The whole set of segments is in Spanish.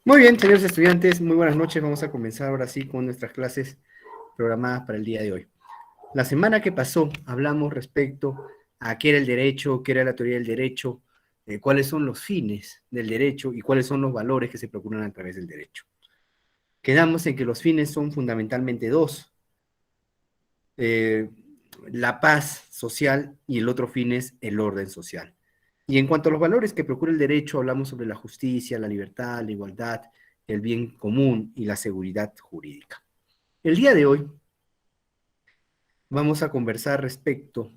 Muy bien, señores estudiantes, muy buenas noches. Vamos a comenzar ahora sí con nuestras clases programadas para el día de hoy. La semana que pasó hablamos respecto a qué era el derecho, qué era la teoría del derecho, cuáles son los fines del derecho y cuáles son los valores que se procuran a través del derecho. Quedamos en que los fines son fundamentalmente dos, eh, la paz social y el otro fin es el orden social. Y en cuanto a los valores que procura el derecho, hablamos sobre la justicia, la libertad, la igualdad, el bien común y la seguridad jurídica. El día de hoy vamos a conversar respecto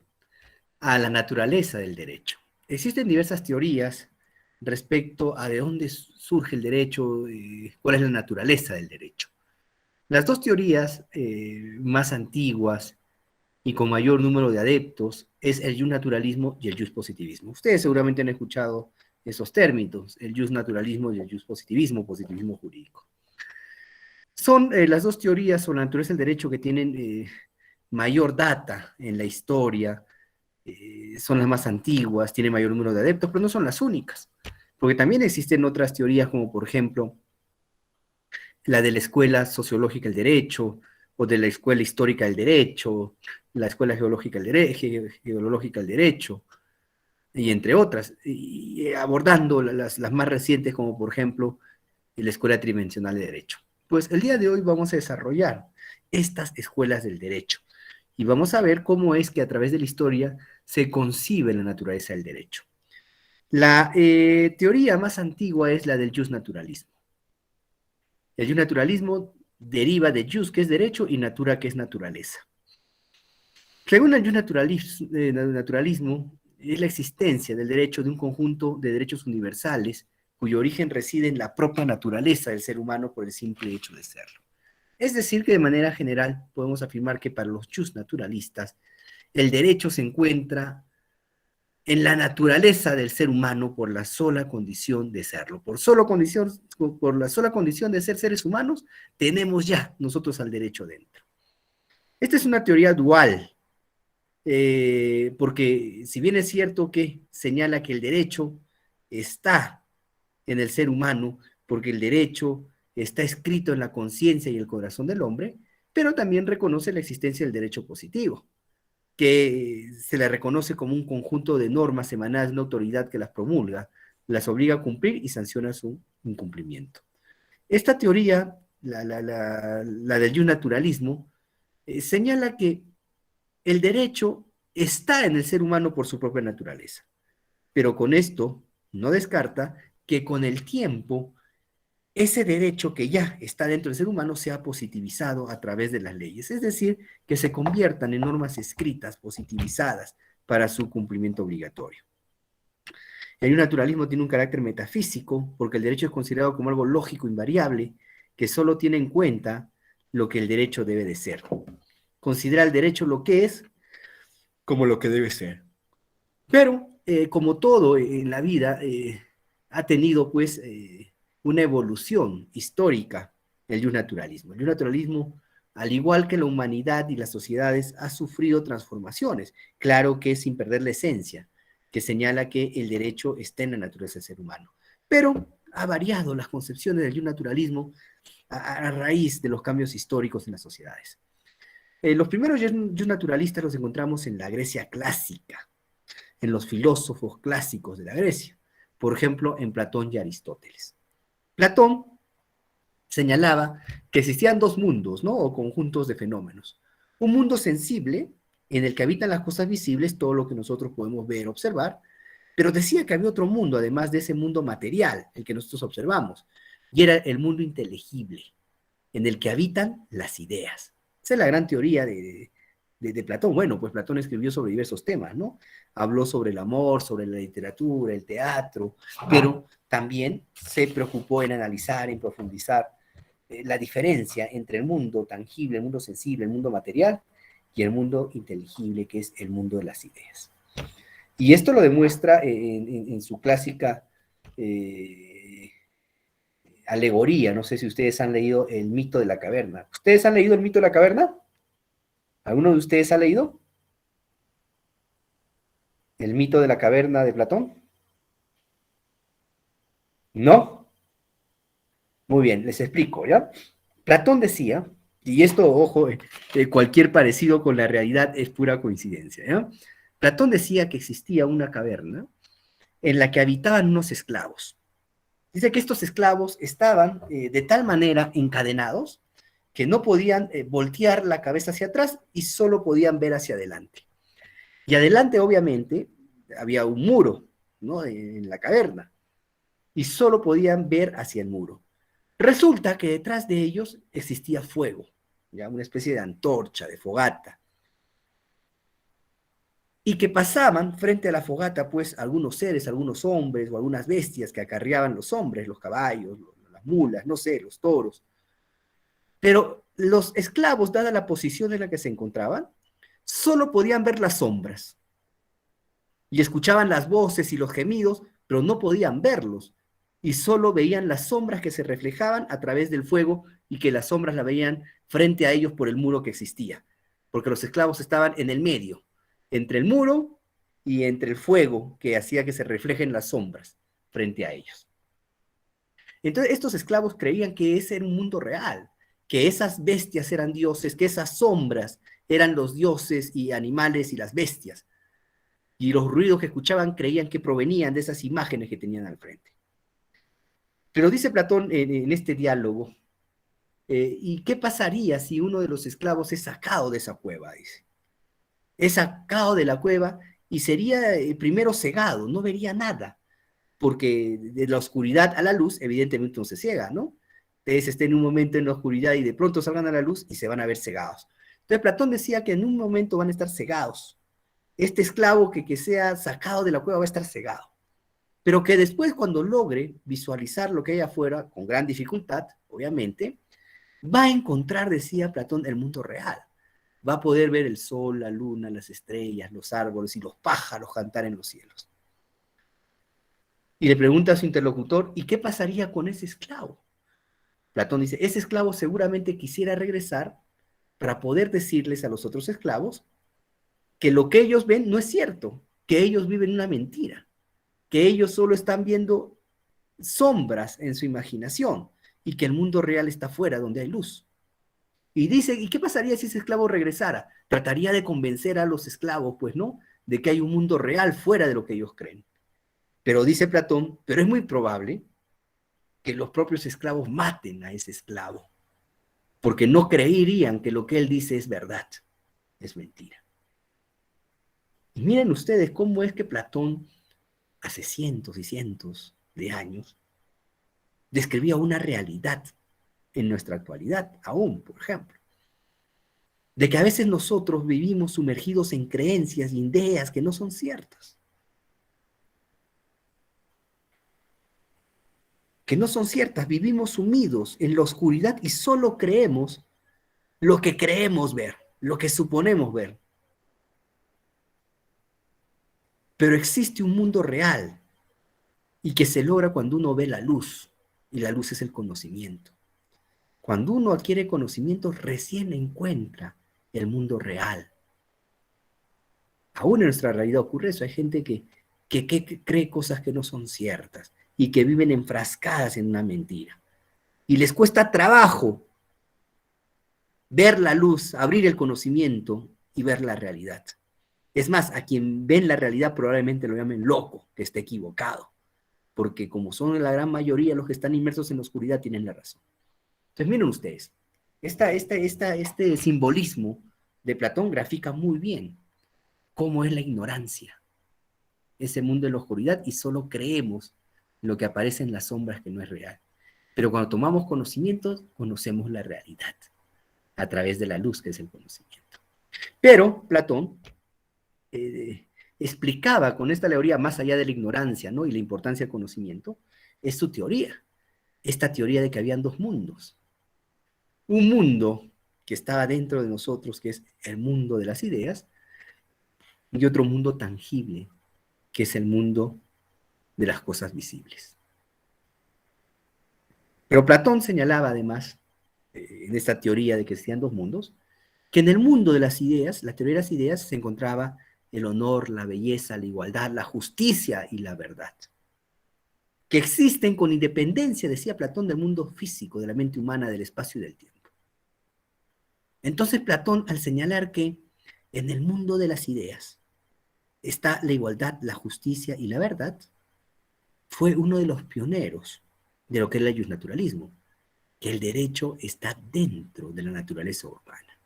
a la naturaleza del derecho. Existen diversas teorías respecto a de dónde surge el derecho, cuál es la naturaleza del derecho. Las dos teorías más antiguas y con mayor número de adeptos es el justnaturalismo y el justpositivismo. Ustedes seguramente han escuchado esos términos, el justnaturalismo y el justpositivismo, positivismo jurídico. Son las dos teorías sobre la naturaleza del derecho que tienen mayor data en la historia, son las más antiguas, tienen mayor número de adeptos, pero no son las únicas, porque también existen otras teorías como por ejemplo la de la Escuela Sociológica del Derecho, o de la Escuela Histórica del Derecho, la Escuela Geológica del Geológica del Derecho, y entre otras, y abordando las más recientes como por ejemplo la Escuela Tridimensional de Derecho. Pues el día de hoy vamos a desarrollar estas escuelas del derecho y vamos a ver cómo es que a través de la historia se concibe la naturaleza del derecho. La teoría más antigua es la del justnaturalismo. El justnaturalismo deriva de jus, que es derecho, y natura, que es naturaleza. Según el justnaturalismo, es la existencia del derecho de un conjunto de derechos universales cuyo origen reside en la propia naturaleza del ser humano por el simple hecho de serlo. Es decir, que de manera general podemos afirmar que para los justnaturalistas el derecho se encuentra en la naturaleza del ser humano por la sola condición de serlo. Por la sola condición de ser seres humanos, tenemos ya nosotros al derecho dentro. Esta es una teoría dual, porque si bien es cierto que señala que el derecho está en el ser humano, porque el derecho está escrito en la conciencia y el corazón del hombre, pero también reconoce la existencia del derecho positivo, que se le reconoce como un conjunto de normas emanadas de una autoridad que las promulga, las obliga a cumplir y sanciona su incumplimiento. Esta teoría, la del naturalismo, señala que el derecho está en el ser humano por su propia naturaleza, pero con esto no descarta que con el tiempo ese derecho que ya está dentro del ser humano sea positivizado a través de las leyes, es decir, que se conviertan en normas escritas, positivizadas para su cumplimiento obligatorio. El naturalismo tiene un carácter metafísico porque el derecho es considerado como algo lógico, invariable, que solo tiene en cuenta lo que el derecho debe de ser. Considera el derecho lo que es como lo que debe ser. Pero, como todo en la vida, ha tenido pues una evolución histórica el naturalismo. El naturalismo, al igual que la humanidad y las sociedades, ha sufrido transformaciones, claro que sin perder la esencia, que señala que el derecho está en la naturaleza del ser humano. Pero ha variado las concepciones del naturalismo a raíz de los cambios históricos en las sociedades. Los primeros naturalistas los encontramos en la Grecia clásica, en los filósofos clásicos de la Grecia, por ejemplo, en Platón y Aristóteles. Platón señalaba que existían dos mundos, ¿no? O conjuntos de fenómenos. Un mundo sensible, en el que habitan las cosas visibles, todo lo que nosotros podemos ver, observar, pero decía que había otro mundo, además de ese mundo material, el que nosotros observamos, y era el mundo inteligible, en el que habitan las ideas. Esa es la gran teoría de Platón. Bueno, pues Platón escribió sobre diversos temas, ¿no? Habló sobre el amor, sobre la literatura, el teatro, pero también se preocupó en analizar, en profundizar la diferencia entre el mundo tangible, el mundo sensible, el mundo material y el mundo inteligible, que es el mundo de las ideas. Y esto lo demuestra en su clásica alegoría. No sé si ustedes han leído El mito de la caverna. ¿Ustedes han leído El mito de la caverna? ¿Alguno de ustedes ha leído El mito de la caverna de Platón? ¿No? Muy bien, les explico, ¿ya? Platón decía, y esto, ojo, cualquier parecido con la realidad es pura coincidencia, ¿ya? Platón decía que existía una caverna en la que habitaban unos esclavos. Dice que estos esclavos estaban de tal manera encadenados que no podían voltear la cabeza hacia atrás y solo podían ver hacia adelante. Y adelante, obviamente, había un muro, ¿no? En la caverna, y solo podían ver hacia el muro. Resulta que detrás de ellos existía fuego, ya una especie de antorcha, de fogata, y que pasaban frente a la fogata, pues, algunos seres, algunos hombres o algunas bestias que acarreaban los hombres, los caballos, las mulas, no sé, los toros. Pero los esclavos, dada la posición en la que se encontraban, solo podían ver las sombras y escuchaban las voces y los gemidos, pero no podían verlos y solo veían las sombras que se reflejaban a través del fuego y que las sombras la veían frente a ellos por el muro que existía, porque los esclavos estaban en el medio, entre el muro y entre el fuego que hacía que se reflejen las sombras frente a ellos. Entonces estos esclavos creían que ese era un mundo real, que esas bestias eran dioses, que esas sombras eran los dioses y animales y las bestias. Y los ruidos que escuchaban creían que provenían de esas imágenes que tenían al frente. Pero dice Platón en este diálogo, ¿y qué pasaría si uno de los esclavos es sacado de esa cueva? Dice. Es sacado de la cueva y sería primero cegado, no vería nada, porque de la oscuridad a la luz, evidentemente no se ciega, ¿no? Ustedes estén en un momento en la oscuridad y de pronto salgan a la luz y se van a ver cegados. Entonces Platón decía que en un momento van a estar cegados. Este esclavo que sea sacado de la cueva va a estar cegado. Pero que después cuando logre visualizar lo que hay afuera, con gran dificultad, obviamente, va a encontrar, decía Platón, el mundo real. Va a poder ver el sol, la luna, las estrellas, los árboles y los pájaros cantar en los cielos. Y le pregunta a su interlocutor, ¿y qué pasaría con ese esclavo? Platón dice, ese esclavo seguramente quisiera regresar para poder decirles a los otros esclavos que lo que ellos ven no es cierto, que ellos viven una mentira, que ellos solo están viendo sombras en su imaginación y que el mundo real está fuera donde hay luz. Y dice, ¿y qué pasaría si ese esclavo regresara? Trataría de convencer a los esclavos, pues no, de que hay un mundo real fuera de lo que ellos creen. Pero dice Platón, pero es muy probable que los propios esclavos maten a ese esclavo, porque no creerían que lo que él dice es verdad, es mentira. Y miren ustedes cómo es que Platón, hace cientos y cientos de años, describía una realidad en nuestra actualidad, aún, por ejemplo, de que a veces nosotros vivimos sumergidos en creencias y ideas que no son ciertas, vivimos sumidos en la oscuridad y solo creemos lo que creemos ver, lo que suponemos ver. Pero existe un mundo real y que se logra cuando uno ve la luz, y la luz es el conocimiento. Cuando uno adquiere conocimiento, recién encuentra el mundo real. Aún en nuestra realidad ocurre eso. Hay gente que cree cosas que no son ciertas y que viven enfrascadas en una mentira. Y les cuesta trabajo ver la luz, abrir el conocimiento y ver la realidad. Es más, a quien ven la realidad probablemente lo llamen loco, que esté equivocado, porque como son la gran mayoría los que están inmersos en la oscuridad, tienen la razón. Entonces miren ustedes, este simbolismo de Platón grafica muy bien cómo es la ignorancia, ese mundo de la oscuridad, y solo creemos lo que aparece en las sombras que no es real. Pero cuando tomamos conocimientos, conocemos la realidad a través de la luz, que es el conocimiento. Pero Platón explicaba con esta teoría, más allá de la ignorancia, ¿no? Y la importancia del conocimiento, es su teoría. Esta teoría de que habían dos mundos. Un mundo que estaba dentro de nosotros, que es el mundo de las ideas, y otro mundo tangible, que es el mundo de las cosas visibles. Pero Platón señalaba además, en esta teoría de que existían dos mundos, que en el mundo de las ideas, la teoría de las ideas, se encontraba el honor, la belleza, la igualdad, la justicia y la verdad. que existen con independencia, decía Platón, del mundo físico, de la mente humana, del espacio y del tiempo. Entonces Platón, al señalar que en el mundo de las ideas está la igualdad, la justicia y la verdad, fue uno de los pioneros de lo que es el justnaturalismo, que el derecho está dentro de la naturaleza urbana,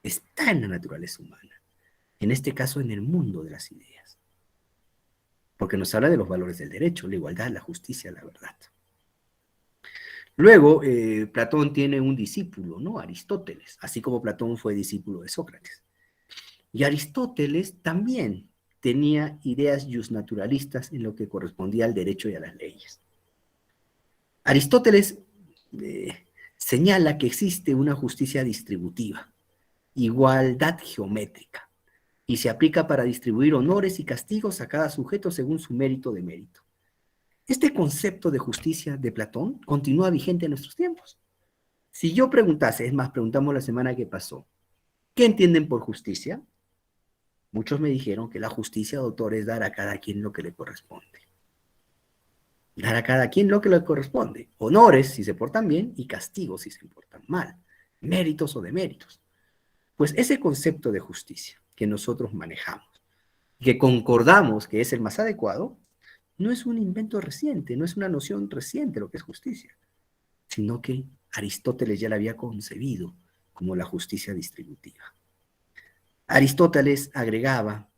está en la naturaleza humana, en este caso en el mundo de las ideas, porque nos habla de los valores del derecho, la igualdad, la justicia, la verdad. Luego, Platón tiene un discípulo, ¿no? Aristóteles, así como Platón fue discípulo de Sócrates. Y Aristóteles también tenía ideas justnaturalistas en lo que correspondía al derecho y a las leyes. Aristóteles señala que existe una justicia distributiva, igualdad geométrica, y se aplica para distribuir honores y castigos a cada sujeto según su mérito de mérito. Este concepto de justicia de Platón continúa vigente en nuestros tiempos. Si yo preguntase, es más, preguntamos la semana que pasó, ¿qué entienden por justicia? Muchos me dijeron que la justicia, doctor, es dar a cada quien lo que le corresponde. Dar a cada quien lo que le corresponde. Honores si se portan bien y castigos si se portan mal. Méritos o deméritos. Pues ese concepto de justicia que nosotros manejamos, que concordamos que es el más adecuado, no es un invento reciente, no es una noción reciente lo que es justicia, sino que Aristóteles ya la había concebido como la justicia distributiva. Aristóteles agregaba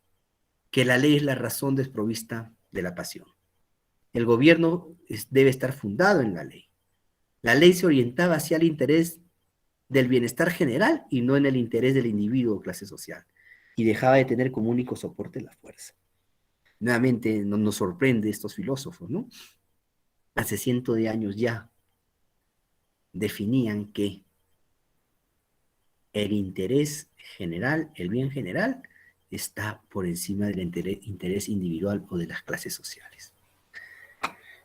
que la ley es la razón desprovista de la pasión. El gobierno debe estar fundado en la ley. La ley se orientaba hacia el interés del bienestar general y no en el interés del individuo o clase social, y dejaba de tener como único soporte la fuerza. Nuevamente nos sorprende estos filósofos, ¿no? Hace cientos de años ya definían que el interés general, el bien general, está por encima del interés individual o de las clases sociales.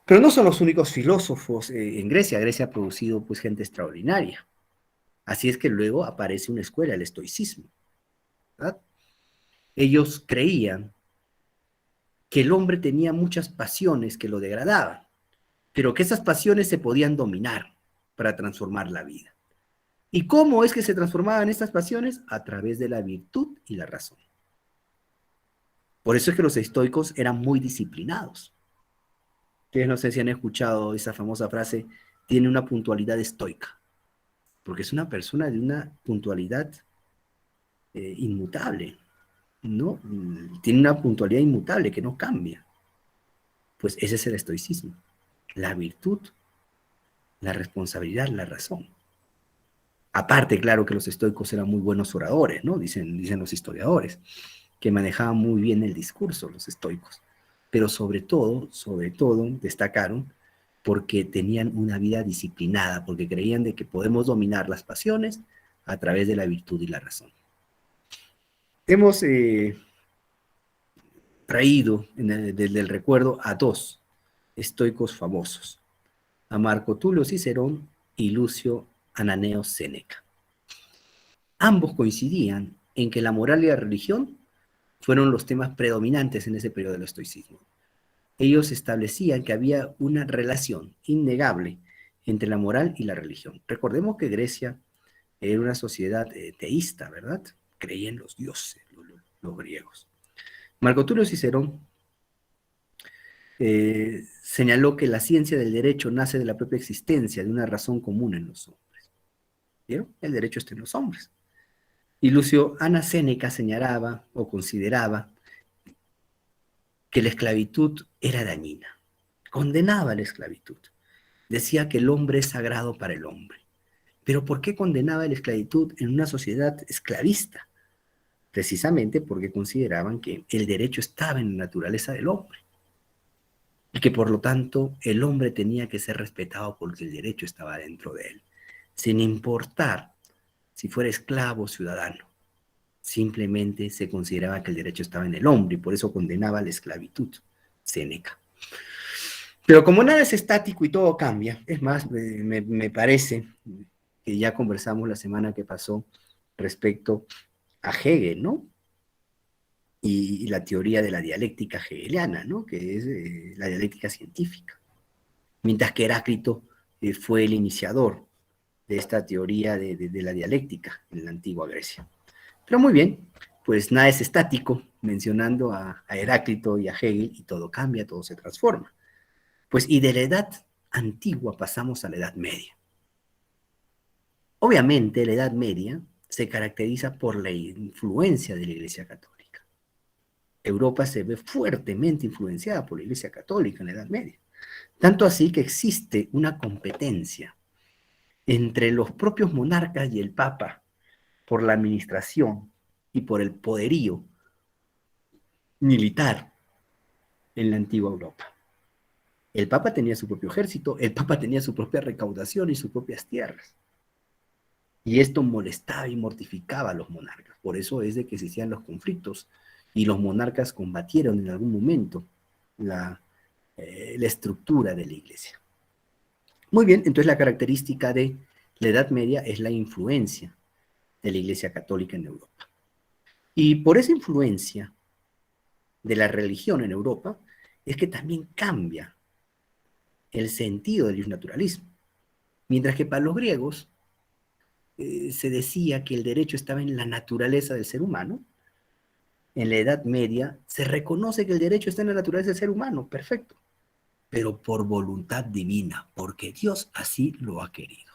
Pero no son los únicos filósofos en Grecia. Grecia ha producido pues gente extraordinaria. Así es que luego aparece una escuela, el estoicismo, ¿verdad? Ellos creían que el hombre tenía muchas pasiones que lo degradaban, pero que esas pasiones se podían dominar para transformar la vida. ¿Y cómo es que se transformaban estas pasiones? A través de la virtud y la razón. Por eso es que los estoicos eran muy disciplinados. Ustedes no sé si han escuchado esa famosa frase, tiene una puntualidad estoica, porque es una persona de una puntualidad inmutable, ¿no? Tiene una puntualidad inmutable que no cambia. Pues ese es el estoicismo, la virtud, la responsabilidad, la razón. Aparte, claro que los estoicos eran muy buenos oradores, ¿no? Dicen los historiadores, que manejaban muy bien el discurso, los estoicos. Pero sobre todo, destacaron porque tenían una vida disciplinada, porque creían de que podemos dominar las pasiones a través de la virtud y la razón. Hemos traído desde el recuerdo a dos estoicos famosos, a Marco Tulio Cicerón y Lucio Ananeo Séneca. Ambos coincidían en que la moral y la religión fueron los temas predominantes en ese periodo del estoicismo. Ellos establecían que había una relación innegable entre la moral y la religión. Recordemos que Grecia era una sociedad teísta, ¿verdad? Creían en los dioses, los griegos. Marco Tulio Cicerón señaló que la ciencia del derecho nace de la propia existencia de una razón común en los hombres. ¿Vieron? El derecho está en los hombres. Y Lucio Ana Séneca señalaba o consideraba que la esclavitud era dañina, condenaba la esclavitud, decía que el hombre es sagrado para el hombre. Pero ¿por qué condenaba la esclavitud en una sociedad esclavista? Precisamente porque consideraban que el derecho estaba en la naturaleza del hombre y que por lo tanto el hombre tenía que ser respetado porque el derecho estaba dentro de él, sin importar si fuera esclavo o ciudadano. Simplemente se consideraba que el derecho estaba en el hombre y por eso condenaba la esclavitud, Séneca. Pero como nada es estático y todo cambia, es más, me parece que ya conversamos la semana que pasó respecto a Hegel, ¿no? Y la teoría de la dialéctica hegeliana, ¿no? Que es la dialéctica científica. mientras que Heráclito fue el iniciador de esta teoría de la dialéctica en la antigua Grecia. Pero muy bien, pues nada es estático, mencionando a Heráclito y a Hegel, y todo cambia, todo se transforma. Pues y de la edad antigua pasamos a la edad media. Obviamente la edad media se caracteriza por la influencia de la Iglesia Católica. Europa se ve fuertemente influenciada por la Iglesia Católica en la Edad Media. Tanto así que existe una competencia entre los propios monarcas y el Papa por la administración y por el poderío militar en la antigua Europa. El Papa tenía su propio ejército, el Papa tenía su propia recaudación y sus propias tierras. Y esto molestaba y mortificaba a los monarcas. Por eso es de que se hacían los conflictos y los monarcas combatieron en algún momento la estructura de la iglesia. Muy bien, entonces la característica de la Edad Media es la influencia de la Iglesia Católica en Europa. Y por esa influencia de la religión en Europa es que también cambia el sentido del naturalismo. Mientras que para los griegos se decía que el derecho estaba en la naturaleza del ser humano, en la Edad Media se reconoce que el derecho está en la naturaleza del ser humano, perfecto, pero por voluntad divina, porque Dios así lo ha querido.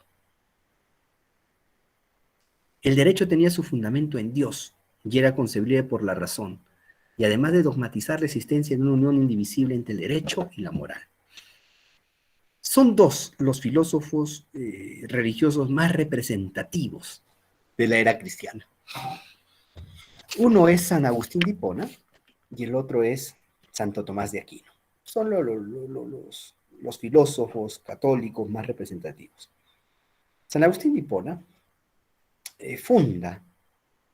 El derecho tenía su fundamento en Dios y era concebible por la razón, y además de dogmatizar la existencia de una unión indivisible entre el derecho y la moral. Son dos los filósofos religiosos más representativos de la era cristiana. Uno es San Agustín de Hipona y el otro es Santo Tomás de Aquino. Son los filósofos católicos más representativos. San Agustín de Hipona funda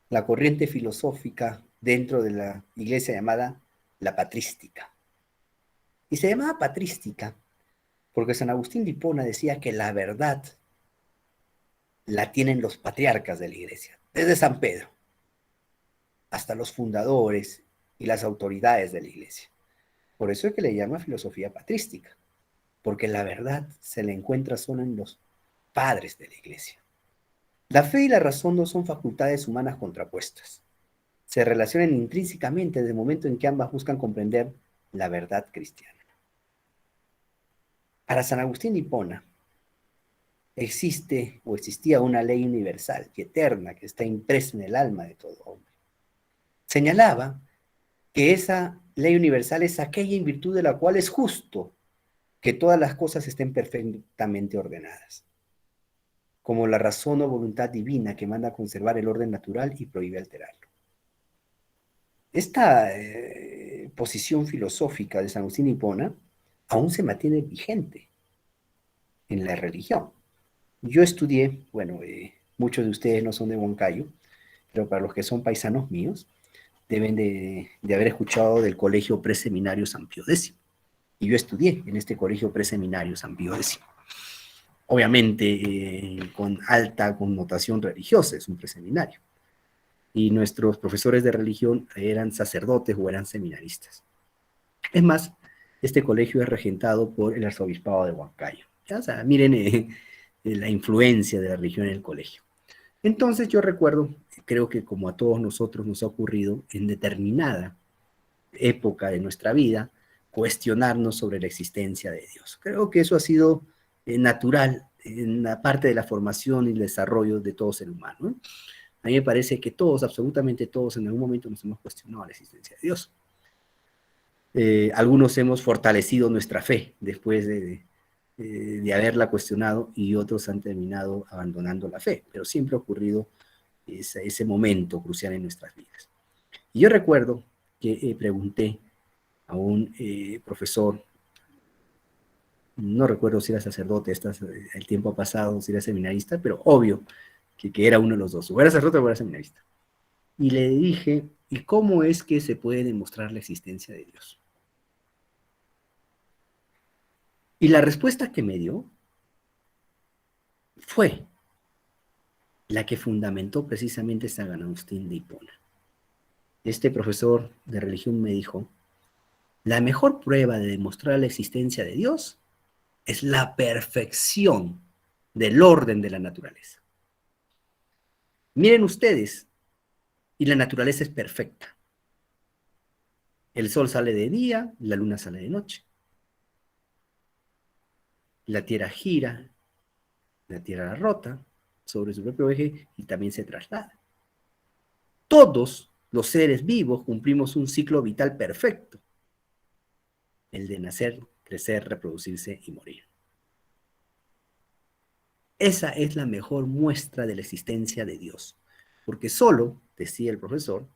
la corriente filosófica dentro de la iglesia llamada la patrística. Y se llamaba patrística porque San Agustín de Hipona decía que la verdad la tienen los patriarcas de la iglesia, desde San Pedro hasta los fundadores y las autoridades de la iglesia. Por eso es que le llama filosofía patrística, porque la verdad se la encuentra solo en los padres de la iglesia. La fe y la razón no son facultades humanas contrapuestas. Se relacionan intrínsecamente desde el momento en que ambas buscan comprender la verdad cristiana. Para San Agustín de Hipona, existe o existía una ley universal y eterna que está impresa en el alma de todo hombre. Señalaba que esa ley universal es aquella en virtud de la cual es justo que todas las cosas estén perfectamente ordenadas, como la razón o voluntad divina que manda a conservar el orden natural y prohíbe alterarlo. Esta posición filosófica de San Agustín de Hipona aún se mantiene vigente en la religión. Yo estudié, bueno, muchos de ustedes no son de Huancayo, pero para los que son paisanos míos, deben de haber escuchado del Colegio Preseminario San Pío X. Y yo estudié en este Colegio Preseminario San Pío X. Obviamente con alta connotación religiosa, es un preseminario. Y nuestros profesores de religión eran sacerdotes o eran seminaristas. Es más, este colegio es regentado por el arzobispado de Huancayo. O sea, miren la influencia de la religión en el colegio. Entonces yo recuerdo, creo que como a todos nosotros nos ha ocurrido en determinada época de nuestra vida, cuestionarnos sobre la existencia de Dios. Creo que eso ha sido natural en la parte de la formación y el desarrollo de todo ser humano, ¿no? A mí me parece que todos, absolutamente todos, en algún momento nos hemos cuestionado la existencia de Dios. Algunos hemos fortalecido nuestra fe después de haberla cuestionado y otros han terminado abandonando la fe, pero siempre ha ocurrido ese momento crucial en nuestras vidas. Y yo recuerdo que pregunté a un profesor, no recuerdo si era sacerdote, el tiempo ha pasado, si era seminarista, pero obvio que era uno de los dos, o era sacerdote o era seminarista. Y le dije, ¿y cómo es que se puede demostrar la existencia de Dios? Y la respuesta que me dio fue la que fundamentó precisamente San Agustín de Hipona. Este profesor de religión me dijo, la mejor prueba de demostrar la existencia de Dios es la perfección del orden de la naturaleza. Miren ustedes, y la naturaleza es perfecta. El sol sale de día, la luna sale de noche. La Tierra gira, la Tierra rota sobre su propio eje y también se traslada. Todos los seres vivos cumplimos un ciclo vital perfecto, el de nacer, crecer, reproducirse y morir. Esa es la mejor muestra de la existencia de Dios, porque solo, decía el profesor,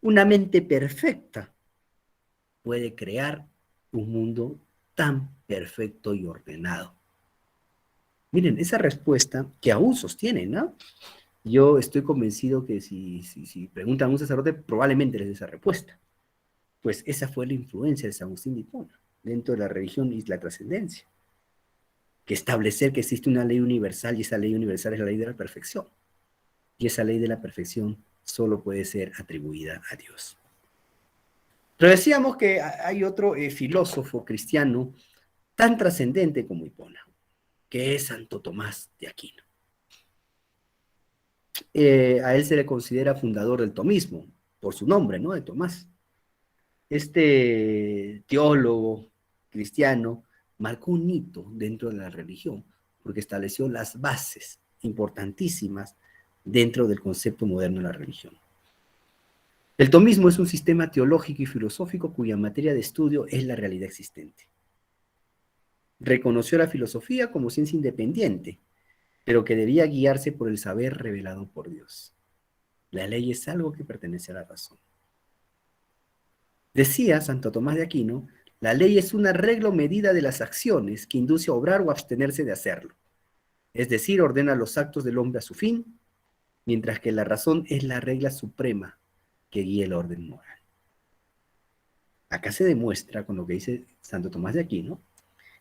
una mente perfecta puede crear un mundo tan perfecto y ordenado. Miren, esa respuesta que aún sostiene, ¿no? Yo estoy convencido que si preguntan a un sacerdote, probablemente les dé esa respuesta. Pues esa fue la influencia de San Agustín de Hipona dentro de la religión y la trascendencia. Que establecer que existe una ley universal y esa ley universal es la ley de la perfección. Y esa ley de la perfección solo puede ser atribuida a Dios. Pero decíamos que hay otro filósofo cristiano tan trascendente como Hipona, que es Santo Tomás de Aquino. A él se le considera fundador del tomismo, por su nombre, ¿no? De Tomás. Este teólogo cristiano marcó un hito dentro de la religión, porque estableció las bases importantísimas dentro del concepto moderno de la religión. El tomismo es un sistema teológico y filosófico cuya materia de estudio es la realidad existente. Reconoció la filosofía como ciencia independiente, pero que debía guiarse por el saber revelado por Dios. La ley es algo que pertenece a la razón. Decía Santo Tomás de Aquino, la ley es una regla o medida de las acciones que induce a obrar o abstenerse de hacerlo. Es decir, ordena los actos del hombre a su fin, mientras que la razón es la regla suprema que guía el orden moral. Acá se demuestra, con lo que dice Santo Tomás de Aquino,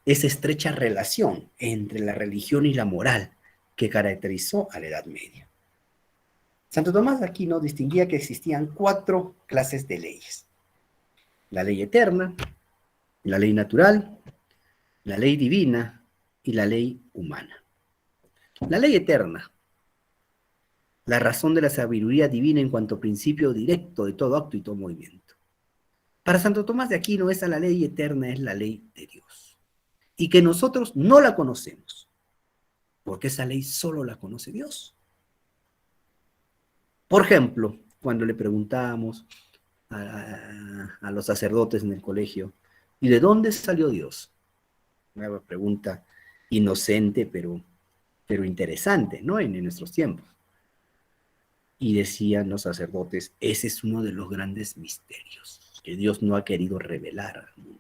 esa estrecha relación entre la religión y la moral que caracterizó a la Edad Media. Santo Tomás de Aquino distinguía que existían 4 clases de leyes: la ley eterna, la ley natural, la ley divina y la ley humana. La ley eterna, la razón de la sabiduría divina en cuanto principio directo de todo acto y todo movimiento. Para Santo Tomás de Aquino, esa la ley eterna es la ley de Dios. Y que nosotros no la conocemos, porque esa ley solo la conoce Dios. Por ejemplo, cuando le preguntábamos a los sacerdotes en el colegio, ¿y de dónde salió Dios? Una pregunta inocente, pero interesante, ¿no? En nuestros tiempos. Y decían los sacerdotes, ese es uno de los grandes misterios que Dios no ha querido revelar al mundo.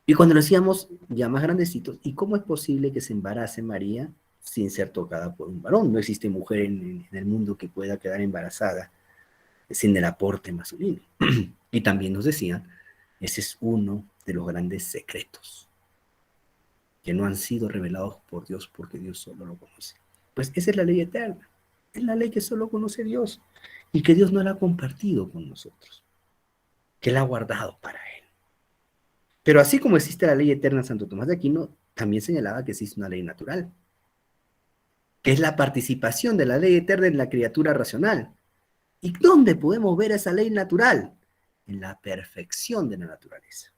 Y cuando lo decíamos ya más grandecitos, ¿y cómo es posible que se embarace María sin ser tocada por un varón? No existe mujer en el mundo que pueda quedar embarazada sin el aporte masculino. Y también nos decían, ese es uno de los grandes secretos que no han sido revelados por Dios porque Dios solo lo conoce. Pues esa es la ley eterna. Es la ley que solo conoce Dios y que Dios no la ha compartido con nosotros, que la ha guardado para Él. Pero así como existe la ley eterna, Santo Tomás de Aquino también señalaba que existe una ley natural, que es la participación de la ley eterna en la criatura racional. ¿Y dónde podemos ver esa ley natural? En la perfección de la naturaleza.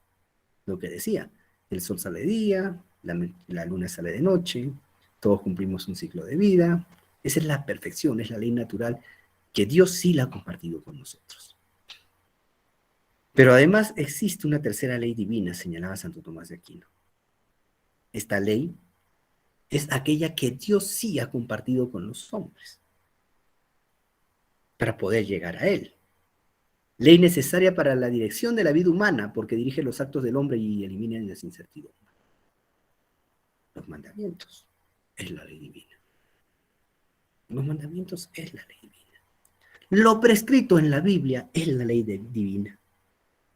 Lo que decía, el sol sale de día, la luna sale de noche, todos cumplimos un ciclo de vida. Esa es la perfección, es la ley natural que Dios sí la ha compartido con nosotros. Pero además existe una tercera ley divina, señalaba Santo Tomás de Aquino. Esta ley es aquella que Dios sí ha compartido con los hombres para poder llegar a Él. Ley necesaria para la dirección de la vida humana, porque dirige los actos del hombre y elimina las incertidumbres. Los mandamientos es la ley divina. Los mandamientos es la ley divina. Lo prescrito en la Biblia es la ley divina,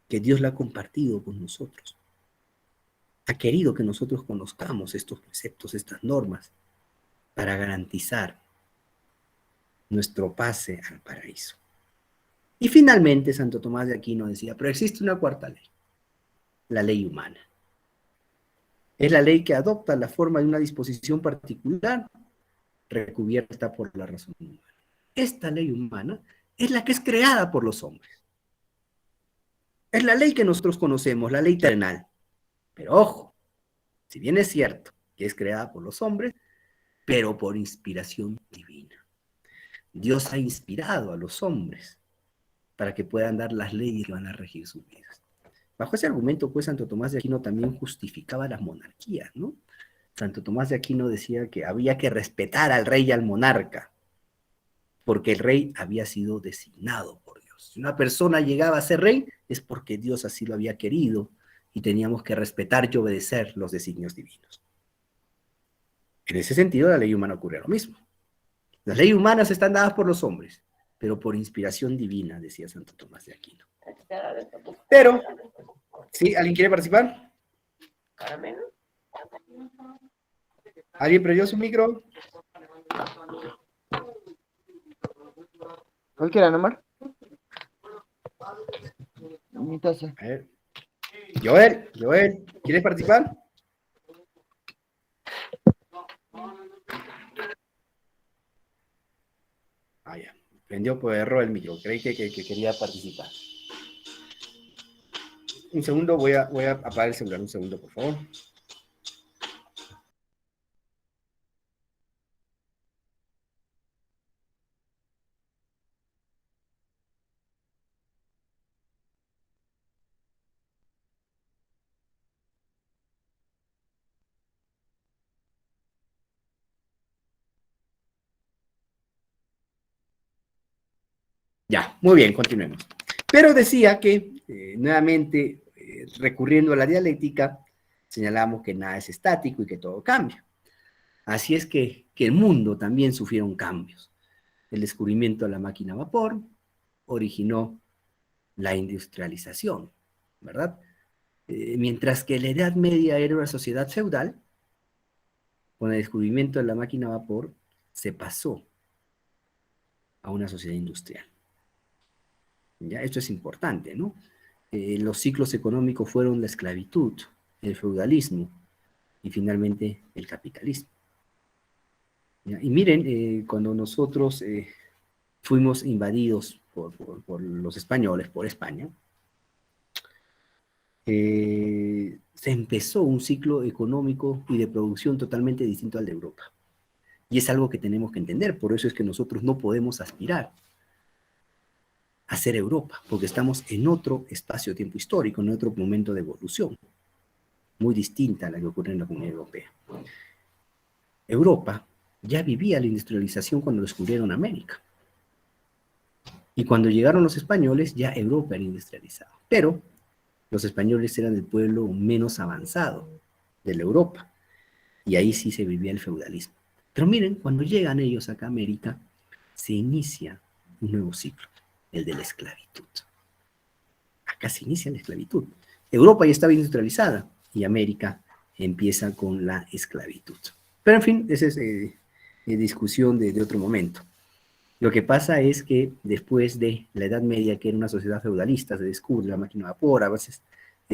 que Dios la ha compartido con nosotros. Ha querido que nosotros conozcamos estos preceptos, estas normas, para garantizar nuestro pase al paraíso. Y finalmente Santo Tomás de Aquino decía, pero existe una cuarta ley, la ley humana. Es la ley que adopta la forma de una disposición particular recubierta por la razón humana. Esta ley humana es la que es creada por los hombres. Es la ley que nosotros conocemos, la ley terrenal. Pero ojo, si bien es cierto que es creada por los hombres, pero por inspiración divina. Dios ha inspirado a los hombres para que puedan dar las leyes que van a regir sus vidas. Bajo ese argumento, pues, Santo Tomás de Aquino también justificaba las monarquías, ¿no? Santo Tomás de Aquino decía que había que respetar al rey y al monarca, porque el rey había sido designado por Dios. Si una persona llegaba a ser rey, es porque Dios así lo había querido y teníamos que respetar y obedecer los designios divinos. En ese sentido, la ley humana ocurre lo mismo. Las leyes humanas están dadas por los hombres, pero por inspiración divina, decía Santo Tomás de Aquino. Pero, ¿sí? ¿Alguien quiere participar? ¿Alguien prendió su micro? Cualquiera, ¿no, Mar? Mi taza. A ver. Joel, ¿quieres participar? Ah, ya. Prendió por error el micro. Creí que quería participar. Un segundo, voy a apagar el celular. Un segundo, por favor. Ya, muy bien, continuemos. Pero decía que, nuevamente, recurriendo a la dialéctica, señalamos que nada es estático y que todo cambia. Así es que el mundo también sufrieron cambios. El descubrimiento de la máquina a vapor originó la industrialización, ¿verdad? Mientras que la Edad Media era una sociedad feudal, con el descubrimiento de la máquina a vapor se pasó a una sociedad industrial. ¿Ya? Esto es importante, ¿no? Los ciclos económicos fueron la esclavitud, el feudalismo y finalmente el capitalismo. ¿Ya? Y miren, cuando nosotros fuimos invadidos por los españoles, por España, se empezó un ciclo económico y de producción totalmente distinto al de Europa. Y es algo que tenemos que entender, por eso es que nosotros no podemos aspirar a ser Europa, porque estamos en otro espacio-tiempo histórico, en otro momento de evolución, muy distinta a la que ocurre en la Comunidad Europea. Europa ya vivía la industrialización cuando descubrieron América. Y cuando llegaron los españoles, ya Europa era industrializada. Pero los españoles eran el pueblo menos avanzado de la Europa. Y ahí sí se vivía el feudalismo. Pero miren, cuando llegan ellos acá a América, se inicia un nuevo ciclo, el de la esclavitud. Acá se inicia la esclavitud. Europa ya estaba industrializada y América empieza con la esclavitud. Pero en fin, esa es discusión de otro momento. Lo que pasa es que después de la Edad Media, que era una sociedad feudalista, se descubre la máquina de vapor, a veces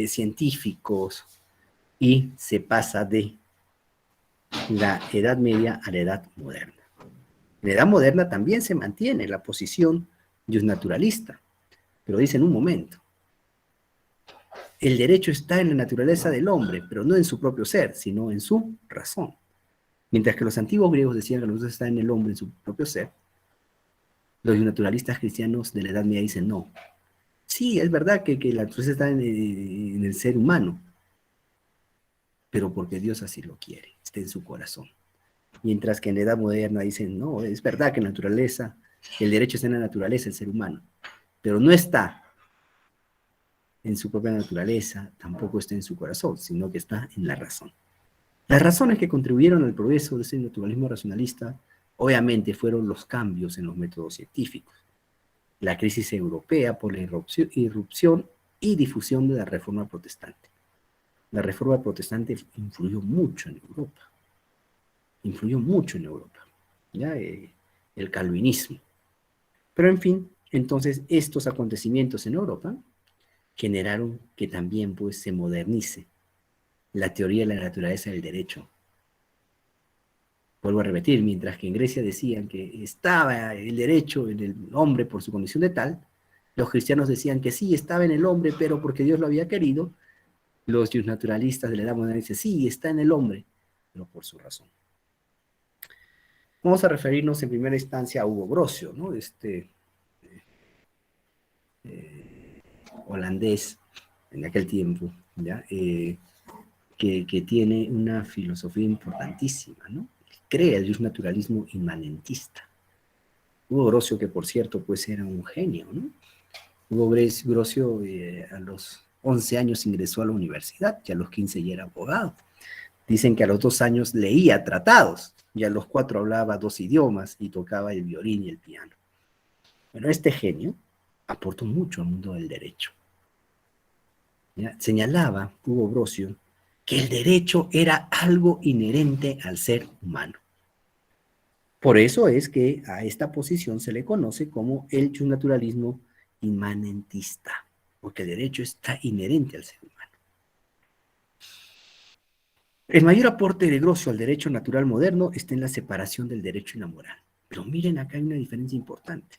científicos, y se pasa de la Edad Media a la Edad Moderna. En la Edad Moderna también se mantiene la posición de un naturalista, pero dice en un momento, el derecho está en la naturaleza del hombre, pero no en su propio ser, sino en su razón. Mientras que los antiguos griegos decían que la naturaleza está en el hombre, en su propio ser, los naturalistas cristianos de la Edad Media dicen no. Sí, es verdad que la naturaleza está en el ser humano, pero porque Dios así lo quiere, está en su corazón. Mientras que en la Edad Moderna dicen, no, es verdad que la naturaleza, el derecho está en la naturaleza del ser humano, pero no está en su propia naturaleza, tampoco está en su corazón, sino que está en la razón. Las razones que contribuyeron al progreso de ese naturalismo racionalista, obviamente, fueron los cambios en los métodos científicos, la crisis europea por la irrupción y difusión de la Reforma Protestante. La Reforma Protestante influyó mucho en Europa, ¿ya? El calvinismo. Pero en fin, entonces estos acontecimientos en Europa generaron que también pues se modernice la teoría de la naturaleza del derecho. Vuelvo a repetir, mientras que en Grecia decían que estaba el derecho en el hombre por su condición de tal, los cristianos decían que sí, estaba en el hombre, pero porque Dios lo había querido. Los naturalistas de la Edad Moderna dicen, sí, está en el hombre, pero por su razón. Vamos a referirnos en primera instancia a Hugo Grocio, ¿no? Holandés en aquel tiempo, ¿ya? Que tiene una filosofía importantísima, ¿no? Crea el naturalismo inmanentista. Hugo Grocio, que por cierto, pues era un genio, ¿no? Hugo Grocio a los 11 años ingresó a la universidad y a los 15 ya era abogado. Dicen que a los 2 años leía tratados y a los 4 hablaba 2 idiomas y tocaba el violín y el piano. Bueno, este genio aportó mucho al mundo del derecho. ¿Ya? Señalaba Hugo Grocio que el derecho era algo inherente al ser humano. Por eso es que a esta posición se le conoce como el justnaturalismo inmanentista, porque el derecho está inherente al ser humano. El mayor aporte de Grocio al derecho natural moderno está en la separación del derecho y la moral. Pero miren, acá hay una diferencia importante.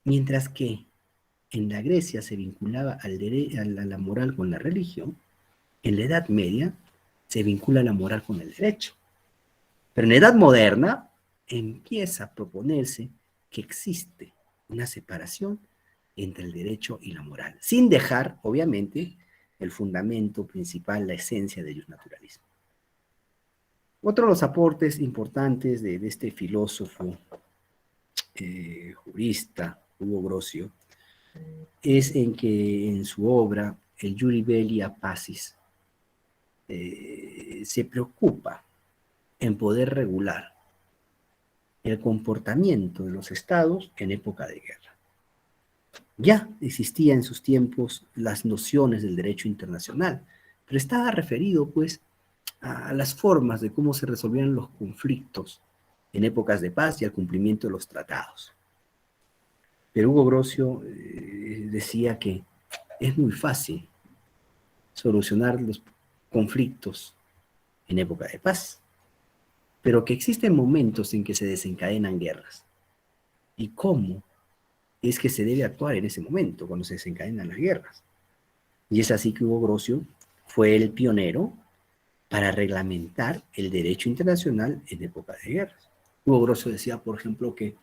Mientras que en la Grecia se vinculaba a la moral con la religión, en la Edad Media se vincula la moral con el derecho. Pero en la Edad Moderna empieza a proponerse que existe una separación entre el derecho y la moral, sin dejar, obviamente, el fundamento principal, la esencia del justnaturalismo. Otro de los aportes importantes de este filósofo, jurista, Hugo Grocio, es en que en su obra, el Iuri Belli a Pacis, se preocupa en poder regular el comportamiento de los estados en época de guerra. Ya existían en sus tiempos las nociones del derecho internacional, pero estaba referido, pues, a las formas de cómo se resolvían los conflictos en épocas de paz y al cumplimiento de los tratados. Pero Hugo Grocio decía que es muy fácil solucionar los conflictos en época de paz, pero que existen momentos en que se desencadenan guerras. ¿Y cómo es que se debe actuar en ese momento, cuando se desencadenan las guerras? Y es así que Hugo Grocio fue el pionero para reglamentar el derecho internacional en época de guerras. Hugo Grocio decía, por ejemplo, que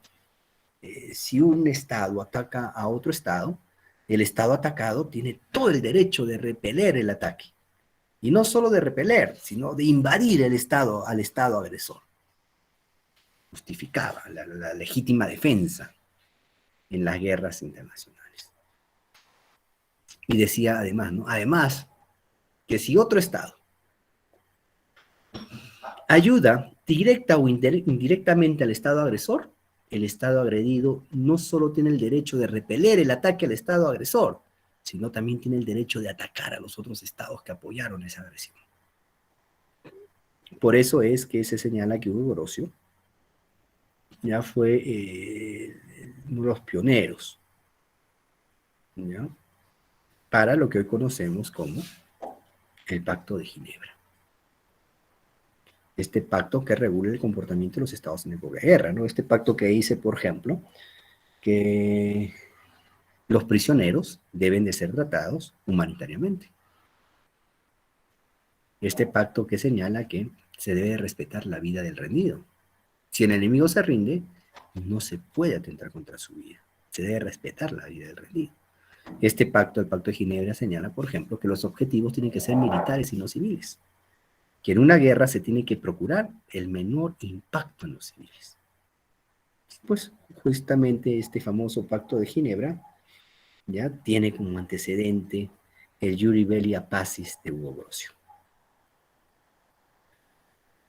si un Estado ataca a otro Estado, el Estado atacado tiene todo el derecho de repeler el ataque. Y no solo de repeler, sino de invadir el Estado al Estado agresor. Justificaba la legítima defensa en las guerras internacionales. Y decía además, ¿no? Además, que si otro Estado ayuda directa o indirectamente al Estado agresor, el Estado agredido no solo tiene el derecho de repeler el ataque al Estado agresor, sino también tiene el derecho de atacar a los otros Estados que apoyaron esa agresión. Por eso es que se señala que Hugo Grocio ya fue uno de los pioneros, ¿ya?, para lo que hoy conocemos como el Pacto de Ginebra. Este pacto que regula el comportamiento de los estados en época de guerra, ¿no? Este pacto que dice, por ejemplo, que los prisioneros deben de ser tratados humanitariamente. Este pacto que señala que se debe respetar la vida del rendido. Si el enemigo se rinde, no se puede atentar contra su vida. Se debe respetar la vida del rendido. Este pacto, el Pacto de Ginebra, señala, por ejemplo, que los objetivos tienen que ser militares y no civiles. Que en una guerra se tiene que procurar el menor impacto en los civiles. Pues justamente este famoso Pacto de Ginebra ya tiene como antecedente el Iuri Belli a Pacis de Hugo Grocio.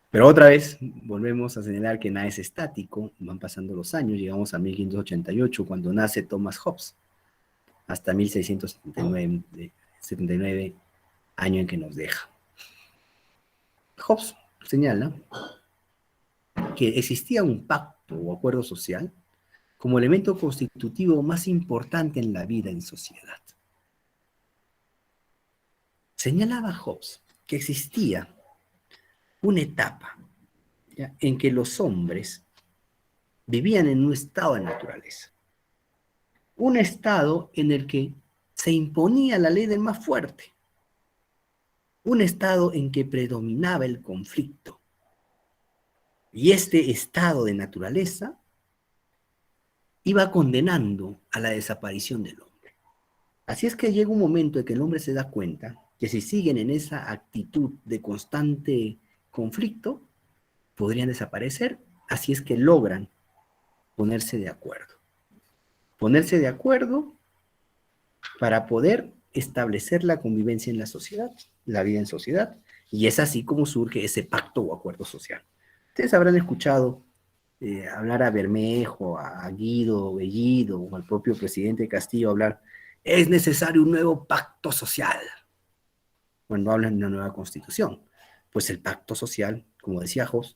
Pero otra vez volvemos a señalar que nada es estático, van pasando los años, llegamos a 1588 cuando nace Thomas Hobbes, hasta 1679, año en que nos deja. Hobbes señala que existía un pacto o acuerdo social como elemento constitutivo más importante en la vida en sociedad. Señalaba Hobbes que existía una etapa, ¿ya?, en que los hombres vivían en un estado de naturaleza, un estado en el que se imponía la ley del más fuerte, un estado en que predominaba el conflicto. Y este estado de naturaleza iba condenando a la desaparición del hombre. Así es que llega un momento en que el hombre se da cuenta que si siguen en esa actitud de constante conflicto, podrían desaparecer. Así es que logran ponerse de acuerdo. Ponerse de acuerdo para poder establecer la convivencia en la sociedad, la vida en sociedad, y es así como surge ese pacto o acuerdo social. Ustedes habrán escuchado hablar a Bermejo, a Guido Bellido, o al propio presidente Castillo hablar, es necesario un nuevo pacto social, cuando hablan de una nueva constitución. Pues el pacto social, como decía Hobbes,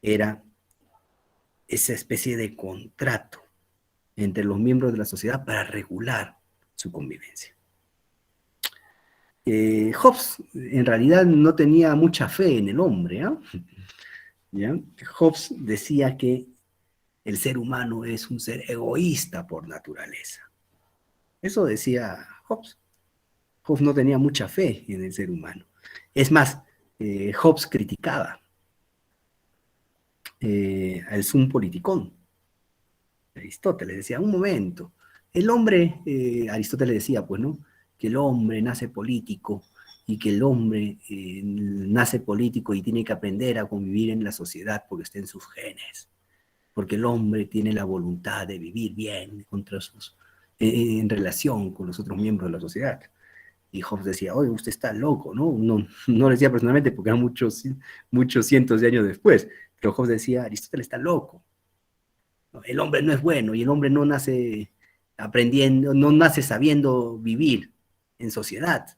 era esa especie de contrato entre los miembros de la sociedad para regular su convivencia. Hobbes en realidad no tenía mucha fe en el hombre, ¿eh? ¿Ya? Hobbes decía que el ser humano es un ser egoísta por naturaleza. Eso decía Hobbes. Hobbes no tenía mucha fe en el ser humano. Es más, Hobbes criticaba al sum politicón. Aristóteles decía, un momento, el hombre, Aristóteles decía, pues, ¿no?, que el hombre nace político y que el hombre nace político y tiene que aprender a convivir en la sociedad porque está en sus genes, porque el hombre tiene la voluntad de vivir bien en relación con los otros miembros de la sociedad. Y Hobbes decía, oye, usted está loco, ¿no? No, no lo decía personalmente porque eran muchos cientos de años después, pero Hobbes decía, Aristóteles está loco. El hombre no es bueno y el hombre no nace aprendiendo, no nace sabiendo vivir en sociedad.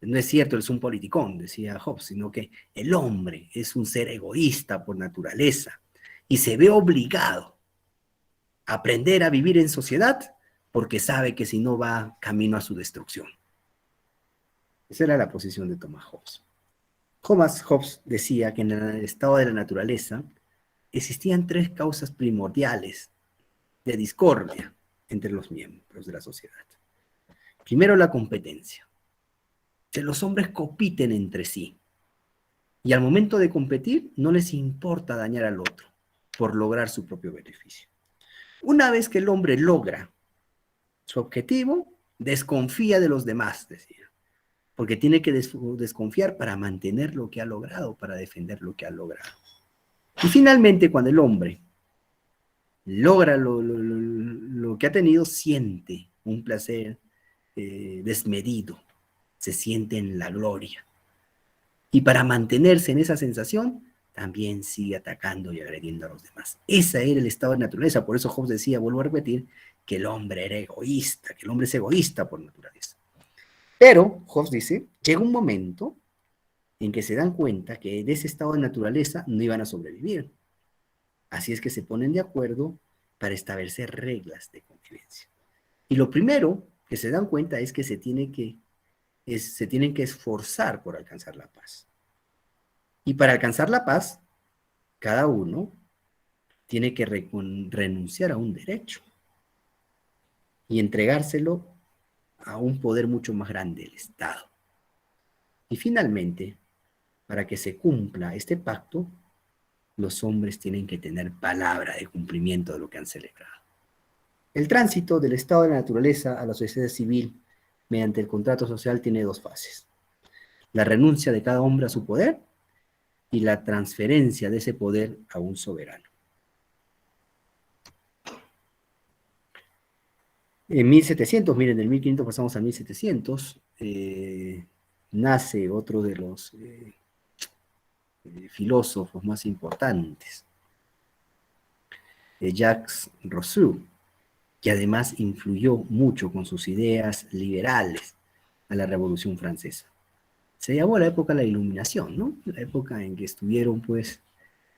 No es cierto, él es un politicón, decía Hobbes, sino que el hombre es un ser egoísta por naturaleza y se ve obligado a aprender a vivir en sociedad porque sabe que si no va camino a su destrucción. Esa era la posición de Thomas Hobbes. Thomas Hobbes decía que en el estado de la naturaleza existían tres causas primordiales de discordia entre los miembros de la sociedad. Primero, la competencia. Que los hombres compiten entre sí. Y al momento de competir, no les importa dañar al otro por lograr su propio beneficio. Una vez que el hombre logra su objetivo, desconfía de los demás, decía, porque tiene que desconfiar para mantener lo que ha logrado, para defender lo que ha logrado. Y finalmente, cuando el hombre logra lo que ha tenido, siente un placer desmedido, se siente en la gloria. Y para mantenerse en esa sensación, también sigue atacando y agrediendo a los demás. Ese era el estado de naturaleza. Por eso Hobbes decía, vuelvo a repetir, que el hombre era egoísta, que el hombre es egoísta por naturaleza. Pero, Hobbes dice, llega un momento en que se dan cuenta que de ese estado de naturaleza no iban a sobrevivir. Así es que se ponen de acuerdo para establecer reglas de convivencia. Y lo primero que se dan cuenta es que se tienen que esforzar por alcanzar la paz. Y para alcanzar la paz, cada uno tiene que renunciar a un derecho y entregárselo a un poder mucho más grande, el Estado. Y finalmente, para que se cumpla este pacto, los hombres tienen que tener palabra de cumplimiento de lo que han celebrado. El tránsito del estado de la naturaleza a la sociedad civil mediante el contrato social tiene dos fases. La renuncia de cada hombre a su poder y la transferencia de ese poder a un soberano. En 1700, miren, del 1500 pasamos a 1700, nace otro de los filósofos más importantes, Jacques Rousseau, que además influyó mucho con sus ideas liberales a la Revolución Francesa. Se llamó la época de la Iluminación, ¿no? La época en que estuvieron, pues,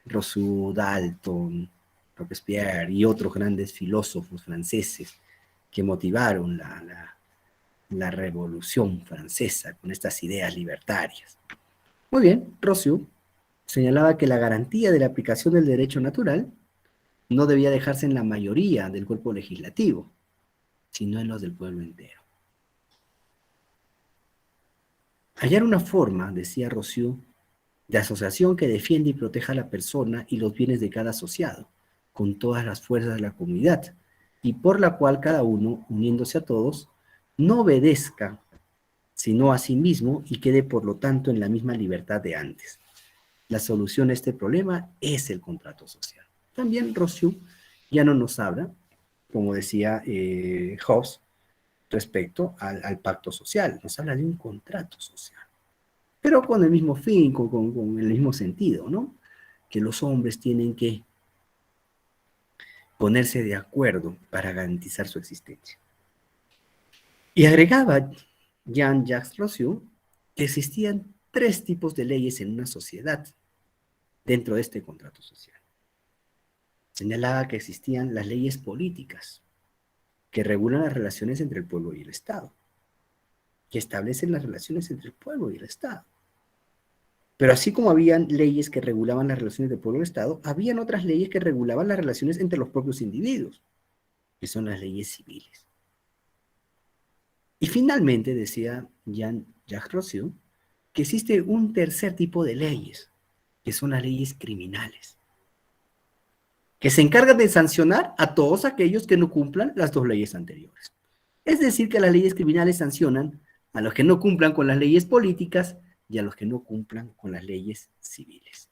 Rousseau, Dalton, Robespierre y otros grandes filósofos franceses que motivaron la Revolución Francesa con estas ideas libertarias. Muy bien, Rousseau señalaba que la garantía de la aplicación del derecho natural no debía dejarse en la mayoría del cuerpo legislativo, sino en los del pueblo entero. Hallar una forma, decía Rousseau, de asociación que defienda y proteja a la persona y los bienes de cada asociado, con todas las fuerzas de la comunidad, y por la cual cada uno, uniéndose a todos, no obedezca sino a sí mismo y quede por lo tanto en la misma libertad de antes. La solución a este problema es el contrato social. También Rousseau ya no nos habla, como decía Hobbes, respecto al pacto social, nos habla de un contrato social, pero con el mismo fin, con el mismo sentido, ¿no? Que los hombres tienen que ponerse de acuerdo para garantizar su existencia. Y agregaba Jean-Jacques Rousseau que existían tres tipos de leyes en una sociedad dentro de este contrato social. Señalaba que existían las leyes políticas, que regulan las relaciones entre el pueblo y el Estado, que establecen las relaciones entre el pueblo y el Estado. Pero así como habían leyes que regulaban las relaciones del pueblo y el Estado, habían otras leyes que regulaban las relaciones entre los propios individuos, que son las leyes civiles. Y finalmente, decía Jean-Jacques Rousseau, que existe un tercer tipo de leyes, que son las leyes criminales, que se encargan de sancionar a todos aquellos que no cumplan las dos leyes anteriores. Es decir, que las leyes criminales sancionan a los que no cumplan con las leyes políticas y a los que no cumplan con las leyes civiles.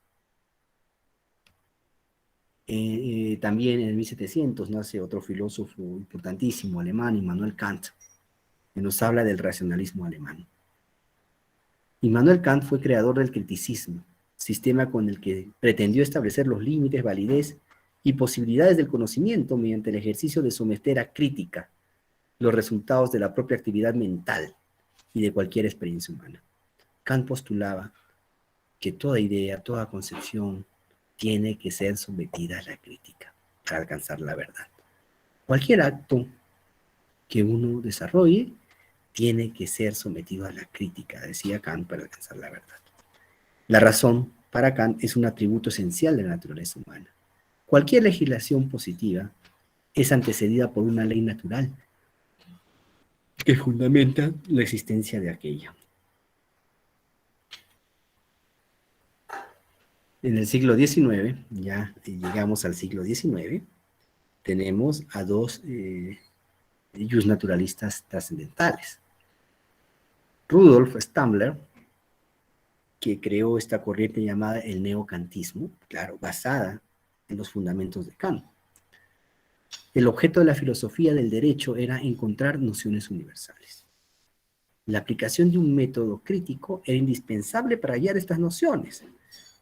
También en el 1700 nace otro filósofo importantísimo alemán, Immanuel Kant, que nos habla del racionalismo alemán. Immanuel Kant fue creador del criticismo, sistema con el que pretendió establecer los límites, validez y posibilidades del conocimiento mediante el ejercicio de someter a crítica los resultados de la propia actividad mental y de cualquier experiencia humana. Kant postulaba que toda idea, toda concepción tiene que ser sometida a la crítica para alcanzar la verdad. Cualquier acto que uno desarrolle tiene que ser sometido a la crítica, decía Kant, para alcanzar la verdad. La razón, para Kant, es un atributo esencial de la naturaleza humana. Cualquier legislación positiva es antecedida por una ley natural que fundamenta la existencia de aquella. En el siglo XIX, ya llegamos al siglo XIX, tenemos a dos naturalistas trascendentales. Rudolf Stambler, que creó esta corriente llamada el neocantismo, claro, basada en los fundamentos de Kant. El objeto de la filosofía del derecho era encontrar nociones universales. La aplicación de un método crítico era indispensable para hallar estas nociones.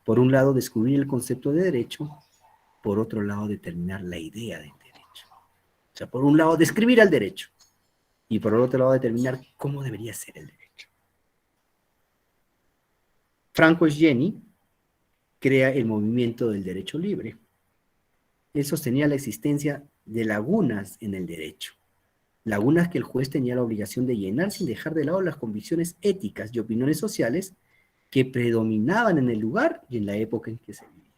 Por un lado, descubrir el concepto de derecho, por otro lado, determinar la idea del derecho. O sea, por un lado, describir al derecho, y por el otro lado, determinar cómo debería ser el derecho. Franco Scieni crea el movimiento del derecho libre. Él sostenía la existencia de lagunas en el derecho. Lagunas que el juez tenía la obligación de llenar sin dejar de lado las convicciones éticas y opiniones sociales que predominaban en el lugar y en la época en que se vivía.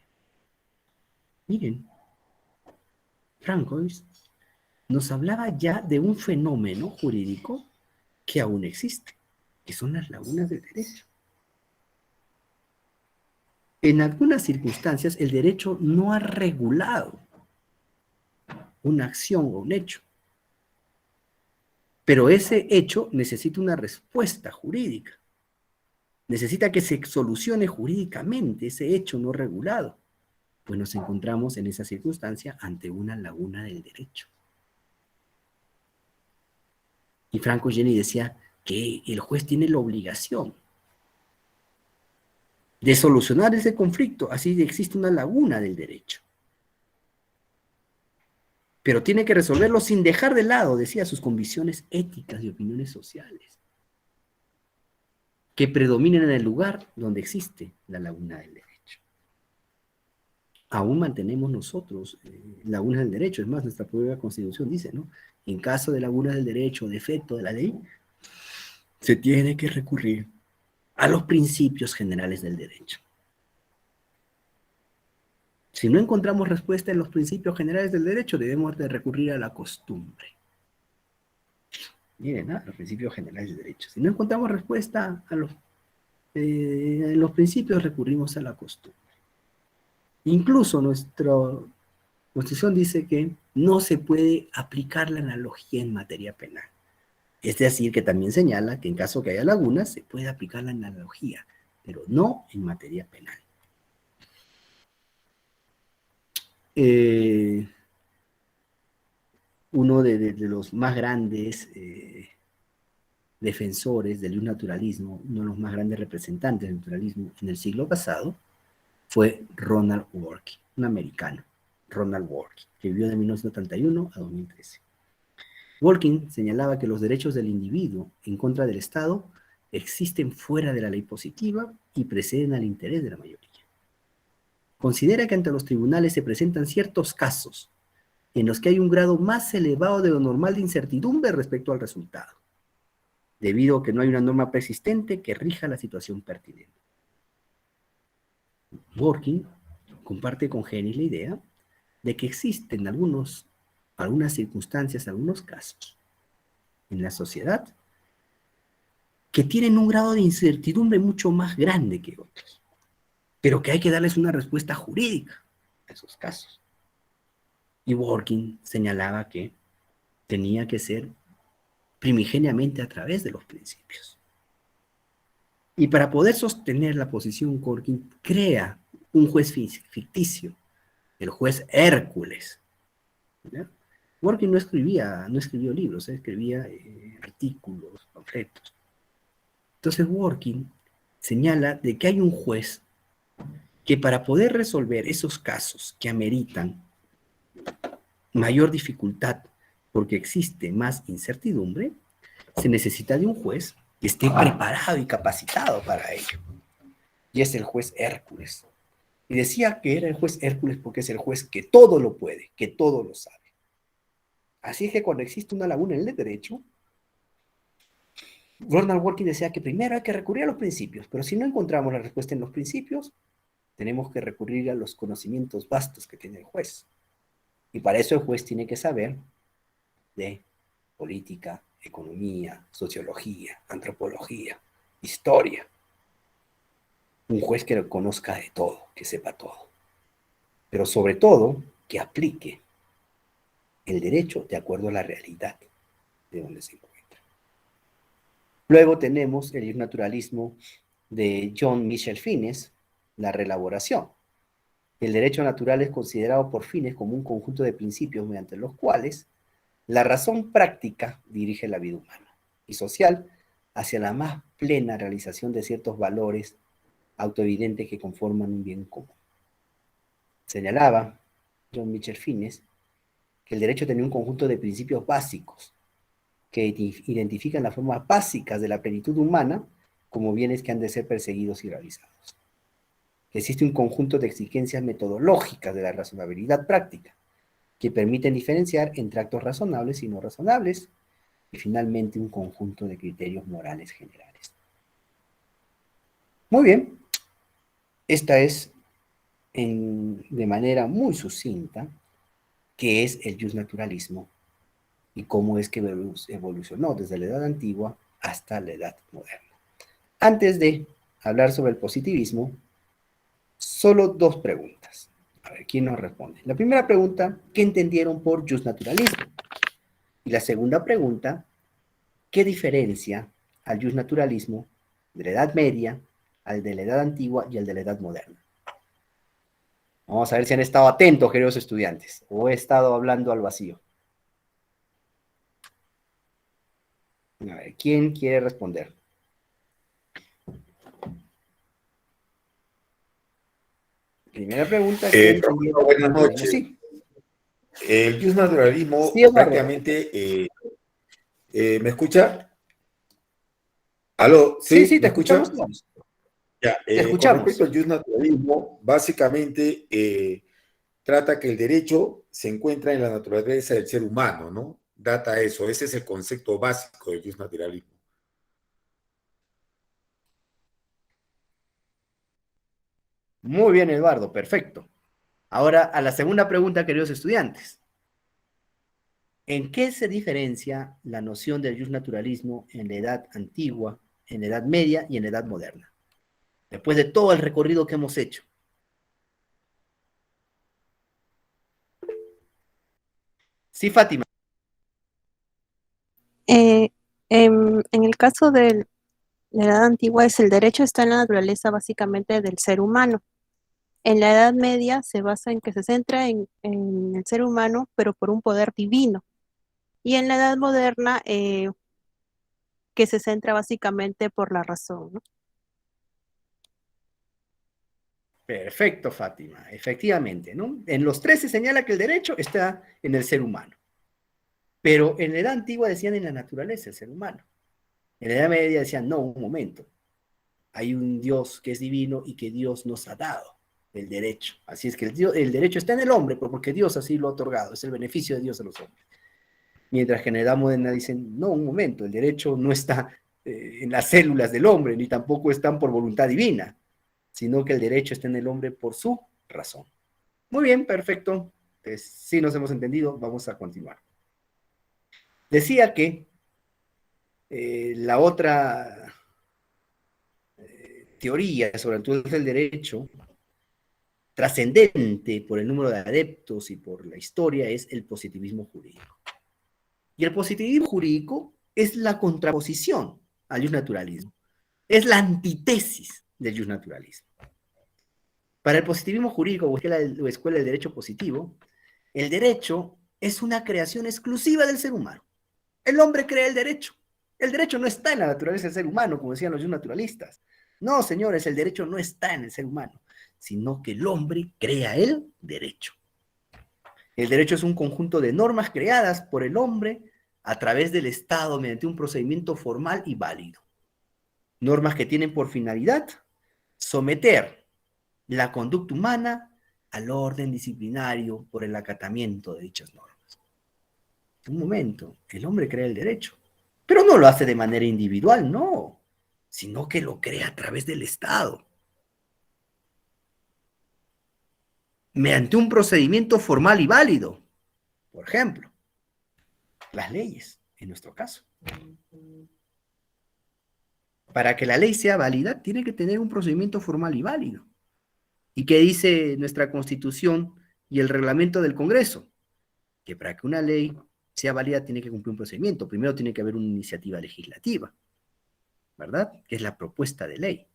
Miren, Franco nos hablaba ya de un fenómeno jurídico que aún existe, que son las lagunas del derecho. En algunas circunstancias, el derecho no ha regulado una acción o un hecho, pero ese hecho necesita una respuesta jurídica. Necesita que se solucione jurídicamente ese hecho no regulado. Pues nos encontramos en esa circunstancia ante una laguna del derecho. Y Franco Scieni decía que el juez tiene la obligación de solucionar ese conflicto, así existe una laguna del derecho. Pero tiene que resolverlo sin dejar de lado, decía, sus convicciones éticas y opiniones sociales, que predominen en el lugar donde existe la laguna del derecho. Aún mantenemos nosotros lagunas del derecho, es más, nuestra propia Constitución dice, ¿no? En caso de lagunas del derecho o defecto de la ley, se tiene que recurrir a los principios generales del derecho. Si no encontramos respuesta en los principios generales del derecho, debemos de recurrir a la costumbre. Miren, ¿no? Los principios generales del derecho. Si no encontramos respuesta a en los principios, recurrimos a la costumbre. Incluso nuestra Constitución dice que no se puede aplicar la analogía en materia penal. Es decir, que también señala que en caso que haya lagunas, se puede aplicar la analogía, pero no en materia penal. Uno de los más grandes defensores del naturalismo, uno de los más grandes representantes del naturalismo en el siglo pasado, fue Ronald Dworkin, un americano, Ronald Dworkin, que vivió de 1971 a 2013. Dworkin señalaba que los derechos del individuo en contra del Estado existen fuera de la ley positiva y preceden al interés de la mayoría. Considera que ante los tribunales se presentan ciertos casos en los que hay un grado más elevado de lo normal de incertidumbre respecto al resultado, debido a que no hay una norma persistente que rija la situación pertinente. Dworkin comparte con Hennis la idea de que existen algunas circunstancias, algunos casos en la sociedad que tienen un grado de incertidumbre mucho más grande que otros, pero que hay que darles una respuesta jurídica a esos casos. Y Dworkin señalaba que tenía que ser primigeniamente a través de los principios. Y para poder sostener la posición, Dworkin crea un juez ficticio, el juez Hércules. ¿Ya? Dworkin no escribió libros, escribía artículos, panfletos. Entonces Dworkin señala de que hay un juez que para poder resolver esos casos que ameritan mayor dificultad porque existe más incertidumbre, se necesita de un juez que esté preparado y capacitado para ello. Y es el juez Hércules. Y decía que era el juez Hércules porque es el juez que todo lo puede, que todo lo sabe. Así es que cuando existe una laguna en el derecho, Ronald Dworkin decía que primero hay que recurrir a los principios, pero si no encontramos la respuesta en los principios, tenemos que recurrir a los conocimientos vastos que tiene el juez. Y para eso el juez tiene que saber de política, economía, sociología, antropología, historia. Un juez que lo conozca de todo, que sepa todo. Pero sobre todo, que aplique el derecho de acuerdo a la realidad de donde se encuentra. Luego tenemos el naturalismo de John Michel Fines, la reelaboración. El derecho natural es considerado por Fines como un conjunto de principios mediante los cuales la razón práctica dirige la vida humana y social hacia la más plena realización de ciertos valores autoevidentes que conforman un bien común. Señalaba John Michel Fines que el derecho tenía un conjunto de principios básicos que identifican las formas básicas de la plenitud humana como bienes que han de ser perseguidos y realizados. Que existe un conjunto de exigencias metodológicas de la razonabilidad práctica que permiten diferenciar entre actos razonables y no razonables, y finalmente un conjunto de criterios morales generales. Muy bien, esta es de manera muy sucinta qué es el justnaturalismo y cómo es que evolucionó desde la edad antigua hasta la edad moderna. Antes de hablar sobre el positivismo, solo dos preguntas. A ver, ¿quién nos responde? La primera pregunta, ¿qué entendieron por justnaturalismo? Y la segunda pregunta, ¿qué diferencia al justnaturalismo de la Edad Media, al de la Edad Antigua y al de la Edad Moderna? Vamos a ver si han estado atentos, queridos estudiantes, o he estado hablando al vacío. A ver, ¿quién quiere responder? Primera pregunta, ¿quién entendieron? Buenas noches. Sí. El justnaturalismo Sí, prácticamente, ¿me escucha? ¿Aló? Sí, ¿Sí? sí, ¿Me te escuchamos. escucha? Ya, Te con escuchamos. respecto al justnaturalismo, básicamente trata que el derecho se encuentra en la naturaleza del ser humano, ¿no? Data eso, ese es el concepto básico del justnaturalismo. Muy bien, Eduardo, perfecto. Ahora, a la segunda pregunta, queridos estudiantes. ¿En qué se diferencia la noción del justnaturalismo en la edad antigua, en la edad media y en la edad moderna? Después de todo el recorrido que hemos hecho. Sí, Fátima. Eh, en el caso de la edad antigua, el derecho está en la naturaleza básicamente del ser humano. En la Edad Media se basa en que se centra en el ser humano, pero por un poder divino. Y en la Edad Moderna, que se centra básicamente por la razón, ¿no? Perfecto, Fátima. Efectivamente, ¿no? En los tres se señala que el derecho está en el ser humano. Pero en la edad antigua decían en la naturaleza el ser humano. En la edad media decían, no, un momento. Hay un Dios que es divino y que Dios nos ha dado el derecho. Así es que el derecho está en el hombre, porque Dios así lo ha otorgado. Es el beneficio de Dios a los hombres. Mientras que en la edad moderna dicen, no, un momento, el derecho no está en las células del hombre, ni tampoco están por voluntad divina, sino que el derecho está en el hombre por su razón. Muy bien, perfecto. Pues, sí nos hemos entendido, vamos a continuar. Decía que la otra teoría sobre entonces el derecho trascendente por el número de adeptos y por la historia es el positivismo jurídico. Y el positivismo jurídico es la contraposición al justnaturalismo. Es la antítesis del justnaturalismo. Para el positivismo jurídico o escuela del derecho positivo, el derecho es una creación exclusiva del ser humano. El hombre crea el derecho. El derecho no está en la naturaleza del ser humano, como decían los justnaturalistas. No, señores, el derecho no está en el ser humano, sino que el hombre crea el derecho. El derecho es un conjunto de normas creadas por el hombre a través del Estado mediante un procedimiento formal y válido. Normas que tienen por finalidad someter la conducta humana al orden disciplinario por el acatamiento de dichas normas. Un momento, el hombre crea el derecho, pero no lo hace de manera individual, no, sino que lo crea a través del Estado, mediante un procedimiento formal y válido. Por ejemplo, las leyes, en nuestro caso. Para que la ley sea válida, tiene que tener un procedimiento formal y válido. ¿Y qué dice nuestra Constitución y el reglamento del Congreso? Que para que una ley sea válida tiene que cumplir un procedimiento. Primero tiene que haber una iniciativa legislativa, ¿verdad? Que es la propuesta de ley.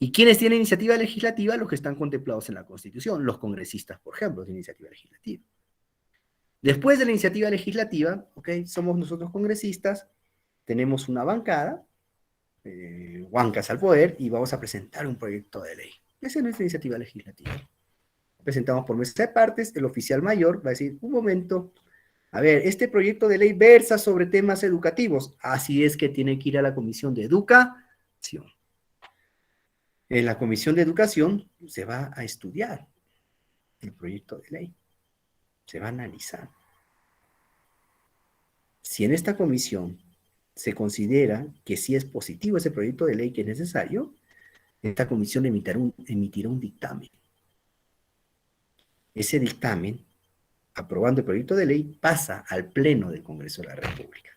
¿Y quiénes tienen iniciativa legislativa? Los que están contemplados en la Constitución. Los congresistas, por ejemplo, tienen iniciativa legislativa. Después de la iniciativa legislativa, ¿ok? Somos nosotros congresistas, tenemos una bancada, huancas al poder, y vamos a presentar un proyecto de ley. Esa es nuestra iniciativa legislativa. Presentamos por mesa de partes, el oficial mayor va a decir, un momento, a ver, este proyecto de ley versa sobre temas educativos, así es que tiene que ir a la Comisión de Educación. En la Comisión de Educación se va a estudiar el proyecto de ley, se va a analizar. Si en esta comisión se considera que sí es positivo ese proyecto de ley que es necesario, esta comisión emitirá un dictamen. Ese dictamen, aprobando el proyecto de ley, pasa al Pleno del Congreso de la República.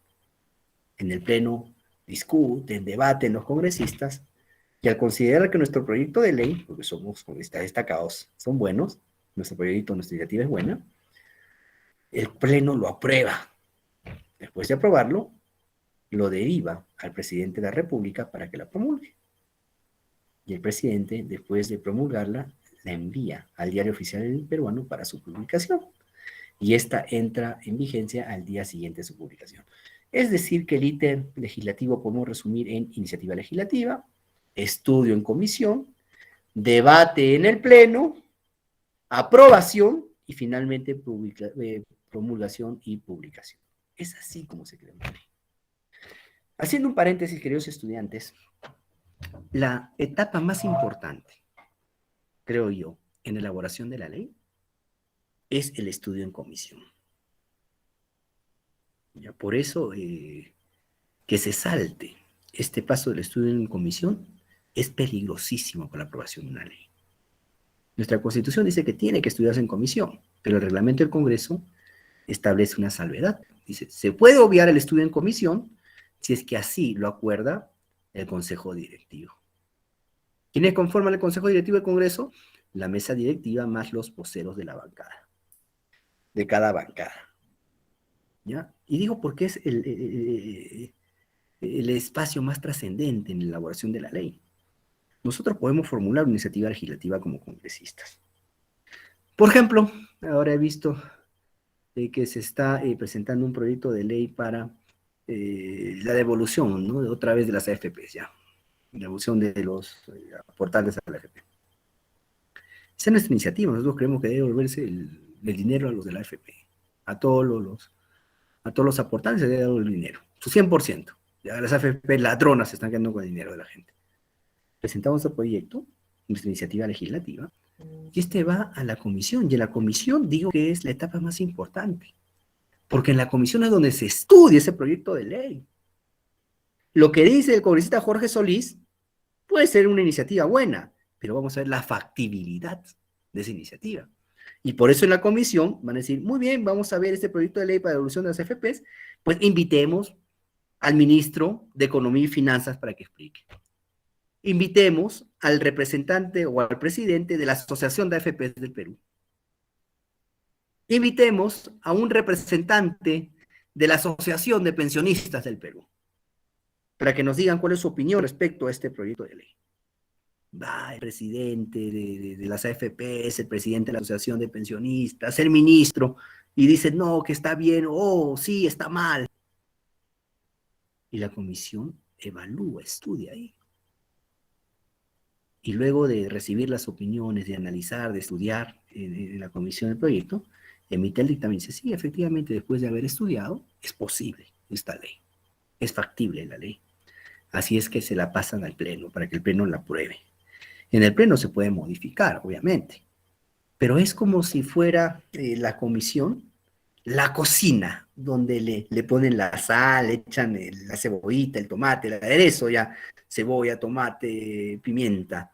En el Pleno discuten, debaten los congresistas, y al considerar que nuestro proyecto de ley, porque somos congresistas destacados, son buenos, nuestro proyecto, nuestra iniciativa es buena, el Pleno lo aprueba. Después de aprobarlo, lo deriva al presidente de la República para que la promulgue. Y el presidente, después de promulgarla, la envía al Diario Oficial Peruano para su publicación. Y esta entra en vigencia al día siguiente de su publicación. Es decir, que el ítem legislativo podemos resumir en iniciativa legislativa, estudio en comisión, debate en el Pleno, aprobación y finalmente promulgación y publicación. Es así como se crea una ley. Haciendo un paréntesis, queridos estudiantes, la etapa más importante, creo yo, en elaboración de la ley es el estudio en comisión. Ya, por eso, que se salte este paso del estudio en comisión es peligrosísimo para la aprobación de una ley. Nuestra Constitución dice que tiene que estudiarse en comisión, pero el reglamento del Congreso establece una salvedad. Dice, se puede obviar el estudio en comisión si es que así lo acuerda el Consejo Directivo. ¿Quiénes conforman el Consejo Directivo del Congreso? La mesa directiva más los voceros de la bancada, de cada bancada. ¿Ya? Y digo porque es el espacio más trascendente en la elaboración de la ley. Nosotros podemos formular una iniciativa legislativa como congresistas. Por ejemplo, ahora he visto que se está presentando un proyecto de ley para la devolución, ¿no? Otra vez de las AFPs, ya. Devolución de los aportantes a la AFP. Esa es nuestra iniciativa. Nosotros creemos que debe devolverse el dinero a los de la AFP. A todos los aportantes se debe dar el dinero. Su 100%. Ya las AFP ladronas se están quedando con el dinero de la gente. Presentamos el proyecto, nuestra iniciativa legislativa, y este va a la comisión. Y en la comisión digo que es la etapa más importante. Porque en la comisión es donde se estudia ese proyecto de ley. Lo que dice el congresista Jorge Solís puede ser una iniciativa buena, pero vamos a ver la factibilidad de esa iniciativa. Y por eso en la comisión van a decir, muy bien, vamos a ver este proyecto de ley para la devolución de las AFPs, pues invitemos al ministro de Economía y Finanzas para que explique. Invitemos al representante o al presidente de la Asociación de AFPs del Perú. Invitemos a un representante de la Asociación de Pensionistas del Perú, para que nos digan cuál es su opinión respecto a este proyecto de ley. Va el presidente de las AFPs, el presidente de la Asociación de Pensionistas, el ministro, y dice, no, que está bien, oh, sí, está mal. Y la comisión evalúa, estudia ahí. Y luego de recibir las opiniones, de analizar, de estudiar en la comisión del proyecto, emite el dictamen y dice, sí, efectivamente, después de haber estudiado, es posible esta ley, es factible la ley. Así es que se la pasan al Pleno, para que el Pleno la apruebe. En el Pleno se puede modificar, obviamente, pero es como si fuera la comisión, la cocina, donde le ponen la sal, le echan la cebollita, el tomate, el aderezo, ya, cebolla, tomate, pimienta,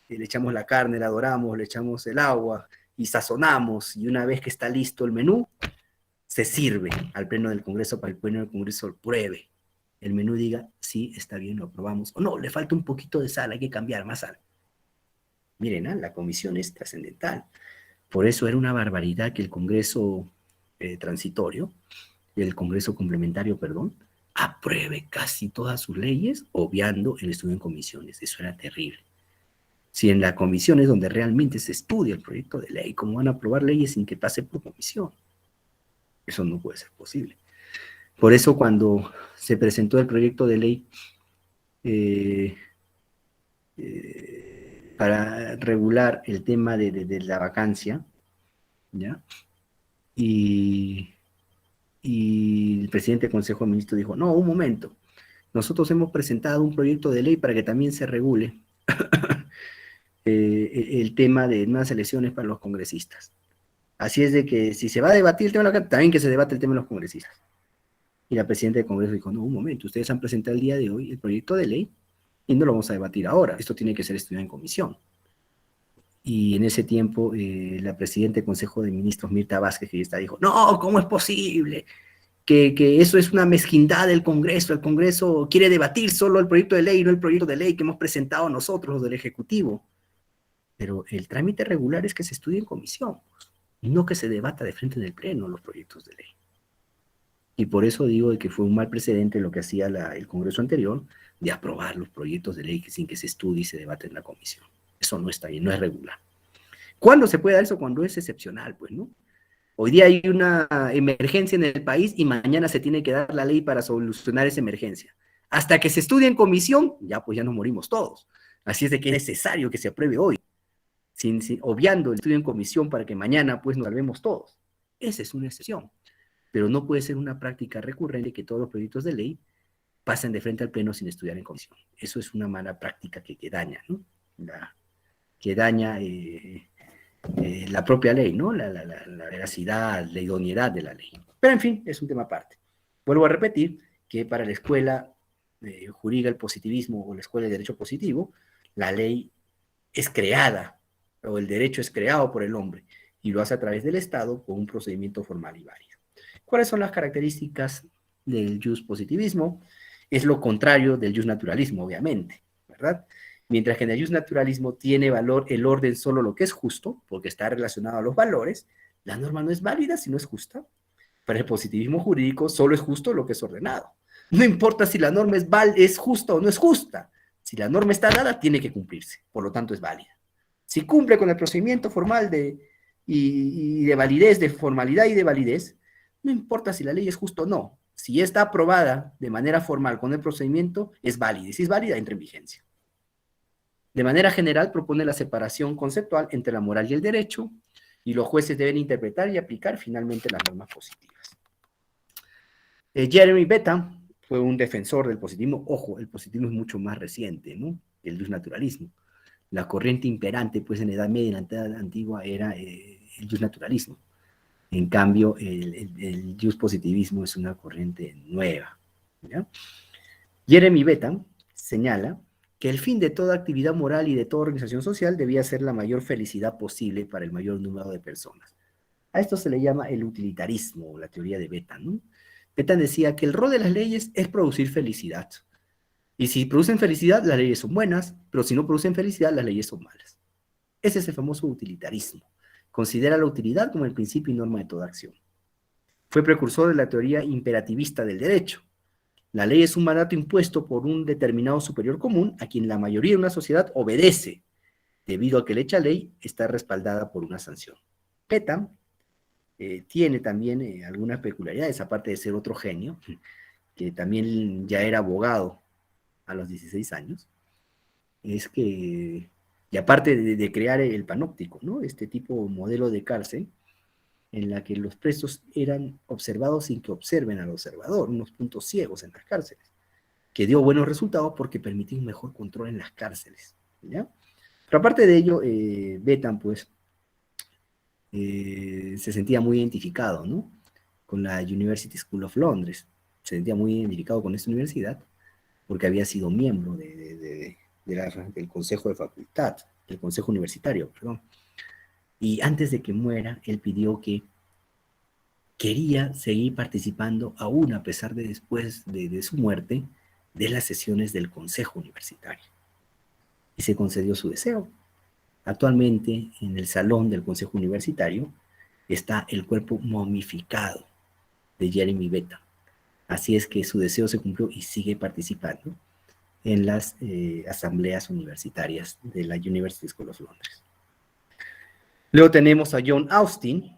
le echamos la carne, la doramos, le echamos el agua y sazonamos, y una vez que está listo el menú, se sirve al Pleno del Congreso para que el Pleno del Congreso lo pruebe. El menú diga, sí, está bien, lo aprobamos, o no, le falta un poquito de sal, hay que cambiar más sal. Miren, la comisión es trascendental. Por eso era una barbaridad que el Congreso transitorio, el Congreso complementario, perdón, apruebe casi todas sus leyes, obviando el estudio en comisiones. Eso era terrible. Si en la comisión es donde realmente se estudia el proyecto de ley, ¿cómo van a aprobar leyes sin que pase por comisión? Eso no puede ser posible. Por eso cuando se presentó el proyecto de ley para regular el tema de la vacancia, ¿ya? Y el presidente del Consejo de Ministros dijo, no, un momento, nosotros hemos presentado un proyecto de ley para que también se regule el tema de nuevas elecciones para los congresistas. Así es de que si se va a debatir el tema de la vacancia, también que se debate el tema de los congresistas. Y la presidenta del Congreso dijo, no, un momento, ustedes han presentado el día de hoy el proyecto de ley y no lo vamos a debatir ahora, esto tiene que ser estudiado en comisión. Y en ese tiempo la presidenta del Consejo de Ministros, Mirta Vázquez, que ya está, dijo, no, ¿cómo es posible? Que eso es una mezquindad del Congreso, el Congreso quiere debatir solo el proyecto de ley, no el proyecto de ley que hemos presentado nosotros, los del Ejecutivo. Pero el trámite regular es que se estudie en comisión, y no que se debata de frente en el Pleno los proyectos de ley. Y por eso digo que fue un mal precedente lo que hacía el Congreso anterior, de aprobar los proyectos de ley sin que se estudie y se debate en la comisión. Eso no está bien, no es regular. ¿Cuándo se puede dar eso? Cuando es excepcional, pues, ¿no? Hoy día hay una emergencia en el país y mañana se tiene que dar la ley para solucionar esa emergencia. Hasta que se estudie en comisión, ya pues ya nos morimos todos. Así es de que es necesario que se apruebe hoy, obviando el estudio en comisión para que mañana pues nos salvemos todos. Esa es una excepción. Pero no puede ser una práctica recurrente que todos los proyectos de ley pasen de frente al Pleno sin estudiar en comisión. Eso es una mala práctica que daña, ¿no? Que daña la propia ley, ¿no? La veracidad, la idoneidad de la ley. Pero en fin, es un tema aparte. Vuelvo a repetir que para la escuela jurídica del positivismo o la escuela de derecho positivo, la ley es creada o el derecho es creado por el hombre, y lo hace a través del Estado con un procedimiento formal y válido. ¿Cuáles son las características del positivismo? Es lo contrario del naturalismo, obviamente, ¿verdad? Mientras que en el naturalismo tiene valor el orden solo lo que es justo, porque está relacionado a los valores, la norma no es válida si no es justa. Para el positivismo jurídico solo es justo lo que es ordenado. No importa si la norma es justa o no es justa. Si la norma está dada, tiene que cumplirse, por lo tanto es válida. Si cumple con el procedimiento formal y de validez, de formalidad y de validez, no importa si la ley es justa o no. Si está aprobada de manera formal con el procedimiento, es válida. Y si es válida, entra en vigencia. De manera general, propone la separación conceptual entre la moral y el derecho, y los jueces deben interpretar y aplicar finalmente las normas positivas. Jeremy Bentham fue un defensor del positivismo. Ojo, el positivismo es mucho más reciente, ¿no?, que el naturalismo. La corriente imperante, pues, en la Edad Media y en la Edad Antigua era el naturalismo. En cambio, el positivismo es una corriente nueva, ¿ya? Jeremy Bentham señala que el fin de toda actividad moral y de toda organización social debía ser la mayor felicidad posible para el mayor número de personas. A esto se le llama el utilitarismo, o la teoría de Bentham, ¿no? Bentham decía que el rol de las leyes es producir felicidad. Y si producen felicidad, las leyes son buenas, pero si no producen felicidad, las leyes son malas. Ese es el famoso utilitarismo. Considera la utilidad como el principio y norma de toda acción. Fue precursor de la teoría imperativista del derecho. La ley es un mandato impuesto por un determinado superior común a quien la mayoría de una sociedad obedece, debido a que la hecha ley está respaldada por una sanción. Bentham tiene también algunas peculiaridades, aparte de ser otro genio, que también ya era abogado a los 16 años, es que, y aparte de crear el panóptico, ¿no?, este tipo de modelo de cárcel, en la que los presos eran observados sin que observen al observador, unos puntos ciegos en las cárceles, que dio buenos resultados porque permitía un mejor control en las cárceles, ¿ya? Pero aparte de ello, Bentham, pues, se sentía muy identificado, ¿no?, con la University School of Londres. Se sentía muy identificado con esta universidad porque había sido miembro del Consejo de Facultad, del Consejo Universitario, perdón. Y antes de que muera, él pidió que quería seguir participando, aún a pesar de después de su muerte, de las sesiones del Consejo Universitario. Y se concedió su deseo. Actualmente, en el salón del Consejo Universitario, está el cuerpo momificado de Jeremy Bentham. Así es que su deseo se cumplió y sigue participando en las asambleas universitarias de la University School of Londres. Luego tenemos a John Austin,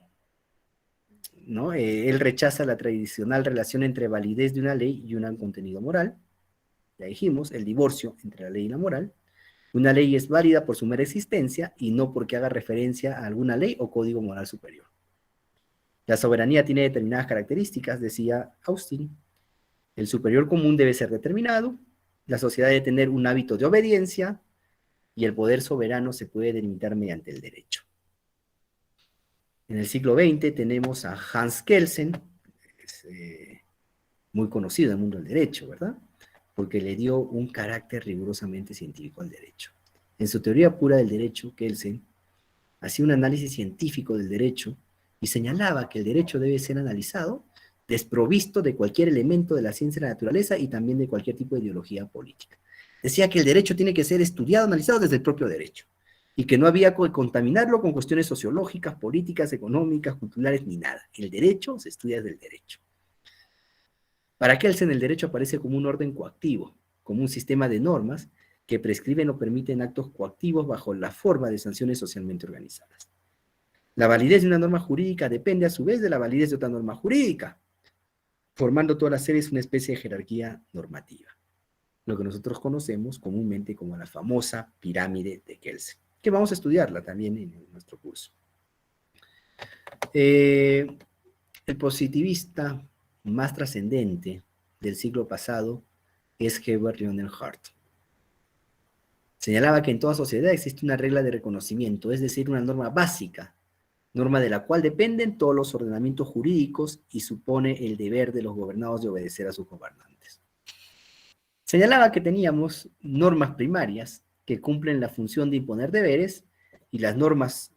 ¿no? Él rechaza la tradicional relación entre validez de una ley y un contenido moral. Ya dijimos, el divorcio entre la ley y la moral. Una ley es válida por su mera existencia y no porque haga referencia a alguna ley o código moral superior. La soberanía tiene determinadas características, decía Austin. El superior común debe ser determinado, la sociedad debe tener un hábito de obediencia y el poder soberano se puede delimitar mediante el derecho. En el siglo XX tenemos a Hans Kelsen, que es muy conocido en el mundo del derecho, ¿verdad?, porque le dio un carácter rigurosamente científico al derecho. En su teoría pura del derecho, Kelsen hacía un análisis científico del derecho y señalaba que el derecho debe ser analizado desprovisto de cualquier elemento de la ciencia de la naturaleza y también de cualquier tipo de ideología política. Decía que el derecho tiene que ser estudiado, analizado desde el propio derecho, y que no había que contaminarlo con cuestiones sociológicas, políticas, económicas, culturales, ni nada. El derecho se estudia desde el derecho. Para Kelsen, el derecho aparece como un orden coactivo, como un sistema de normas que prescriben o permiten actos coactivos bajo la forma de sanciones socialmente organizadas. La validez de una norma jurídica depende a su vez de la validez de otra norma jurídica, formando todas las series una especie de jerarquía normativa, lo que nosotros conocemos comúnmente como la famosa pirámide de Kelsen, que vamos a estudiarla también en nuestro curso. El positivista más trascendente del siglo pasado es Herbert Leonhardt. Señalaba que en toda sociedad existe una regla de reconocimiento, es decir, una norma básica, norma de la cual dependen todos los ordenamientos jurídicos y supone el deber de los gobernados de obedecer a sus gobernantes. Señalaba que teníamos normas primarias que cumplen la función de imponer deberes y las normas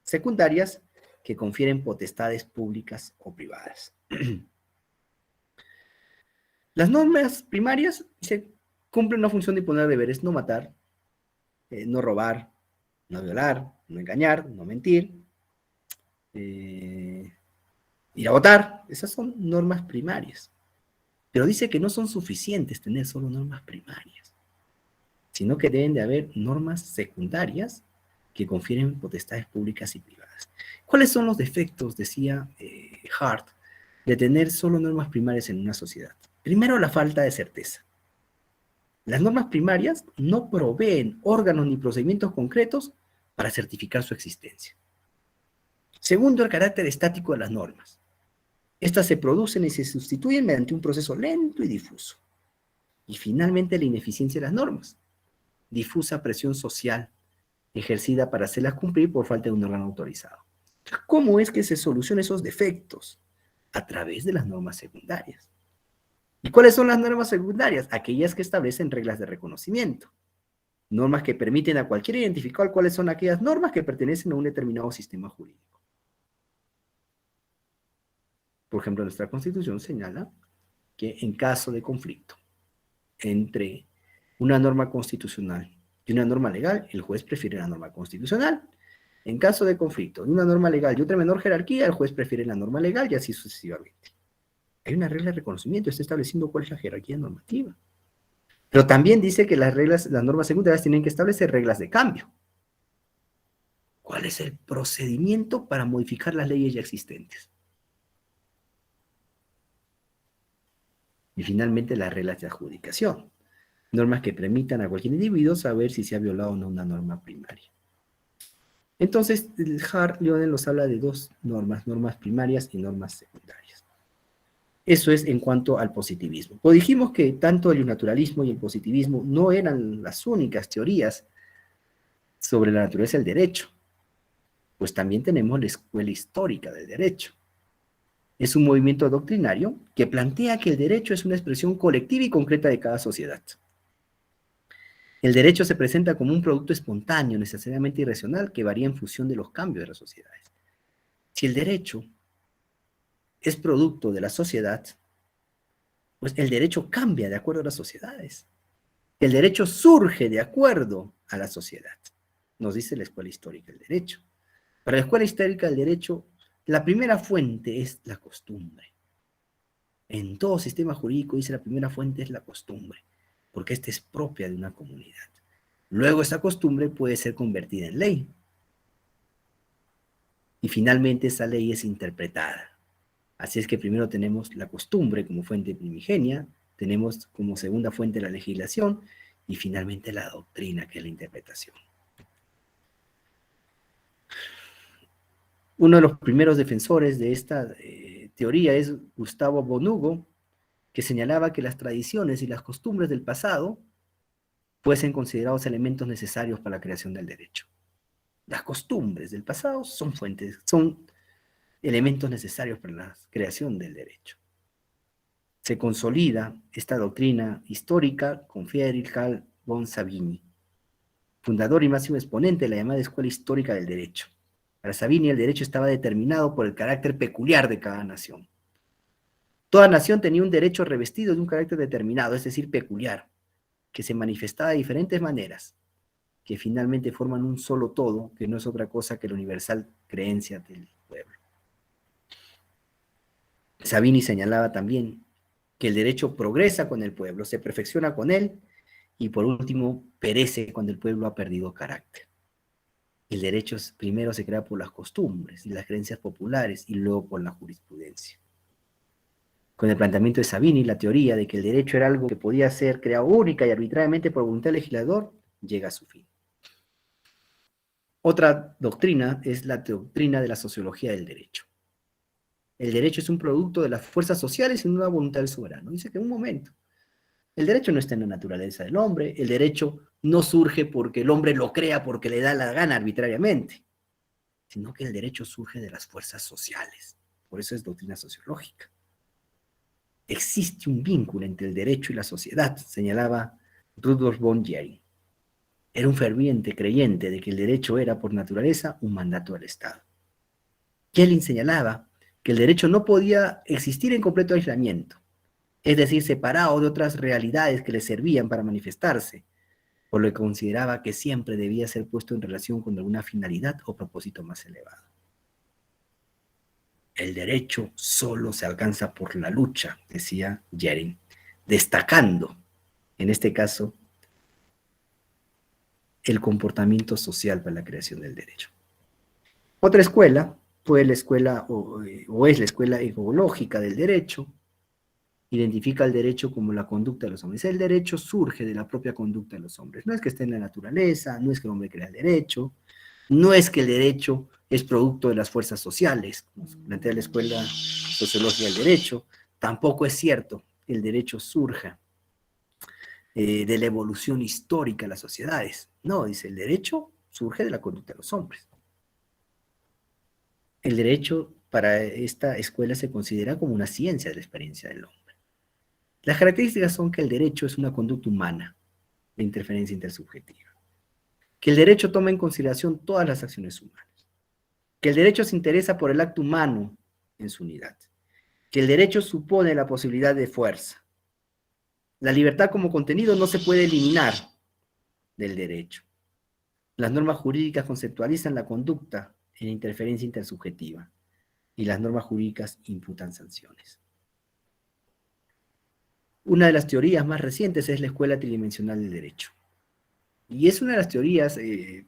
secundarias que confieren potestades públicas o privadas. Las normas primarias cumplen una función de imponer deberes: no matar, no robar, no violar, no engañar, no mentir, ir a votar. Esas son normas primarias. Pero dice que no son suficientes tener solo normas primarias, sino que deben de haber normas secundarias que confieren potestades públicas y privadas. ¿Cuáles son los defectos, decía Hart, de tener solo normas primarias en una sociedad? Primero, la falta de certeza. Las normas primarias no proveen órganos ni procedimientos concretos para certificar su existencia. Segundo, el carácter estático de las normas. Estas se producen y se sustituyen mediante un proceso lento y difuso. Y finalmente, la ineficiencia de las normas. Difusa presión social ejercida para hacerlas cumplir por falta de un órgano autorizado. ¿Cómo es que se solucionan esos defectos? A través de las normas secundarias. ¿Y cuáles son las normas secundarias? Aquellas que establecen reglas de reconocimiento. Normas que permiten a cualquiera identificar cuáles son aquellas normas que pertenecen a un determinado sistema jurídico. Por ejemplo, nuestra Constitución señala que en caso de conflicto entre una norma constitucional y una norma legal, el juez prefiere la norma constitucional. En caso de conflicto de una norma legal y otra menor jerarquía, el juez prefiere la norma legal y así sucesivamente. Hay una regla de reconocimiento, está estableciendo cuál es la jerarquía normativa. Pero también dice que las normas secundarias tienen que establecer reglas de cambio. ¿Cuál es el procedimiento para modificar las leyes ya existentes? Y finalmente, las reglas de adjudicación. Normas que permitan a cualquier individuo saber si se ha violado o no una norma primaria. Entonces, Hart-Lionen nos habla de dos normas, normas primarias y normas secundarias. Eso es en cuanto al positivismo. Pues dijimos que tanto el naturalismo y el positivismo no eran las únicas teorías sobre la naturaleza del derecho, pues también tenemos la escuela histórica del derecho. Es un movimiento doctrinario que plantea que el derecho es una expresión colectiva y concreta de cada sociedad. El derecho se presenta como un producto espontáneo, necesariamente irracional, que varía en función de los cambios de las sociedades. Si el derecho es producto de la sociedad, pues el derecho cambia de acuerdo a las sociedades. El derecho surge de acuerdo a la sociedad, nos dice la escuela histórica del derecho. Para la escuela histórica del derecho, la primera fuente es la costumbre. En todo sistema jurídico dice la primera fuente es la costumbre, porque esta es propia de una comunidad. Luego esa costumbre puede ser convertida en ley. Y finalmente esa ley es interpretada. Así es que primero tenemos la costumbre como fuente primigenia, tenemos como segunda fuente la legislación y finalmente la doctrina, que es la interpretación. Uno de los primeros defensores de esta teoría es Gustavo von Hugo, que señalaba que las tradiciones y las costumbres del pasado fuesen considerados elementos necesarios para la creación del derecho. Las costumbres del pasado son elementos necesarios para la creación del derecho. Se consolida esta doctrina histórica con Friedrich Carl von Savigny, fundador y máximo exponente de la llamada Escuela Histórica del Derecho. Para Savigny, el derecho estaba determinado por el carácter peculiar de cada nación. Toda nación tenía un derecho revestido de un carácter determinado, es decir, peculiar, que se manifestaba de diferentes maneras, que finalmente forman un solo todo, que no es otra cosa que la universal creencia del pueblo. Savigny señalaba también que el derecho progresa con el pueblo, se perfecciona con él, y por último, perece cuando el pueblo ha perdido carácter. El derecho primero se crea por las costumbres y las creencias populares, y luego por la jurisprudencia. Con el planteamiento de Savigny, la teoría de que el derecho era algo que podía ser creado única y arbitrariamente por voluntad del legislador, llega a su fin. Otra doctrina es la doctrina de la sociología del derecho. El derecho es un producto de las fuerzas sociales y no una voluntad del soberano. Dice que en un momento, el derecho no está en la naturaleza del hombre, el derecho no surge porque el hombre lo crea porque le da la gana arbitrariamente, sino que el derecho surge de las fuerzas sociales. Por eso es doctrina sociológica. Existe un vínculo entre el derecho y la sociedad, señalaba Rudolf von Jering. Era un ferviente creyente de que el derecho era, por naturaleza, un mandato del Estado. Schelling señalaba que el derecho no podía existir en completo aislamiento, es decir, separado de otras realidades que le servían para manifestarse, por lo que consideraba que siempre debía ser puesto en relación con alguna finalidad o propósito más elevado. El derecho solo se alcanza por la lucha, decía Schelling, destacando, en este caso, el comportamiento social para la creación del derecho. Otra escuela fue la escuela, o es la escuela ecológica del derecho, identifica el derecho como la conducta de los hombres. El derecho surge de la propia conducta de los hombres. No es que esté en la naturaleza, no es que el hombre crea el derecho, no es que el derecho es producto de las fuerzas sociales, como plantea la escuela sociológica del derecho. Tampoco es cierto que el derecho surja de la evolución histórica de las sociedades. No, dice, el derecho surge de la conducta de los hombres. El derecho para esta escuela se considera como una ciencia de la experiencia del hombre. Las características son que el derecho es una conducta humana de interferencia intersubjetiva, que el derecho toma en consideración todas las acciones humanas, que el derecho se interesa por el acto humano en su unidad, que el derecho supone la posibilidad de fuerza. La libertad como contenido no se puede eliminar del derecho. Las normas jurídicas conceptualizan la conducta en interferencia intersubjetiva y las normas jurídicas imputan sanciones. Una de las teorías más recientes es la escuela tridimensional del derecho. Y es una de las teorías,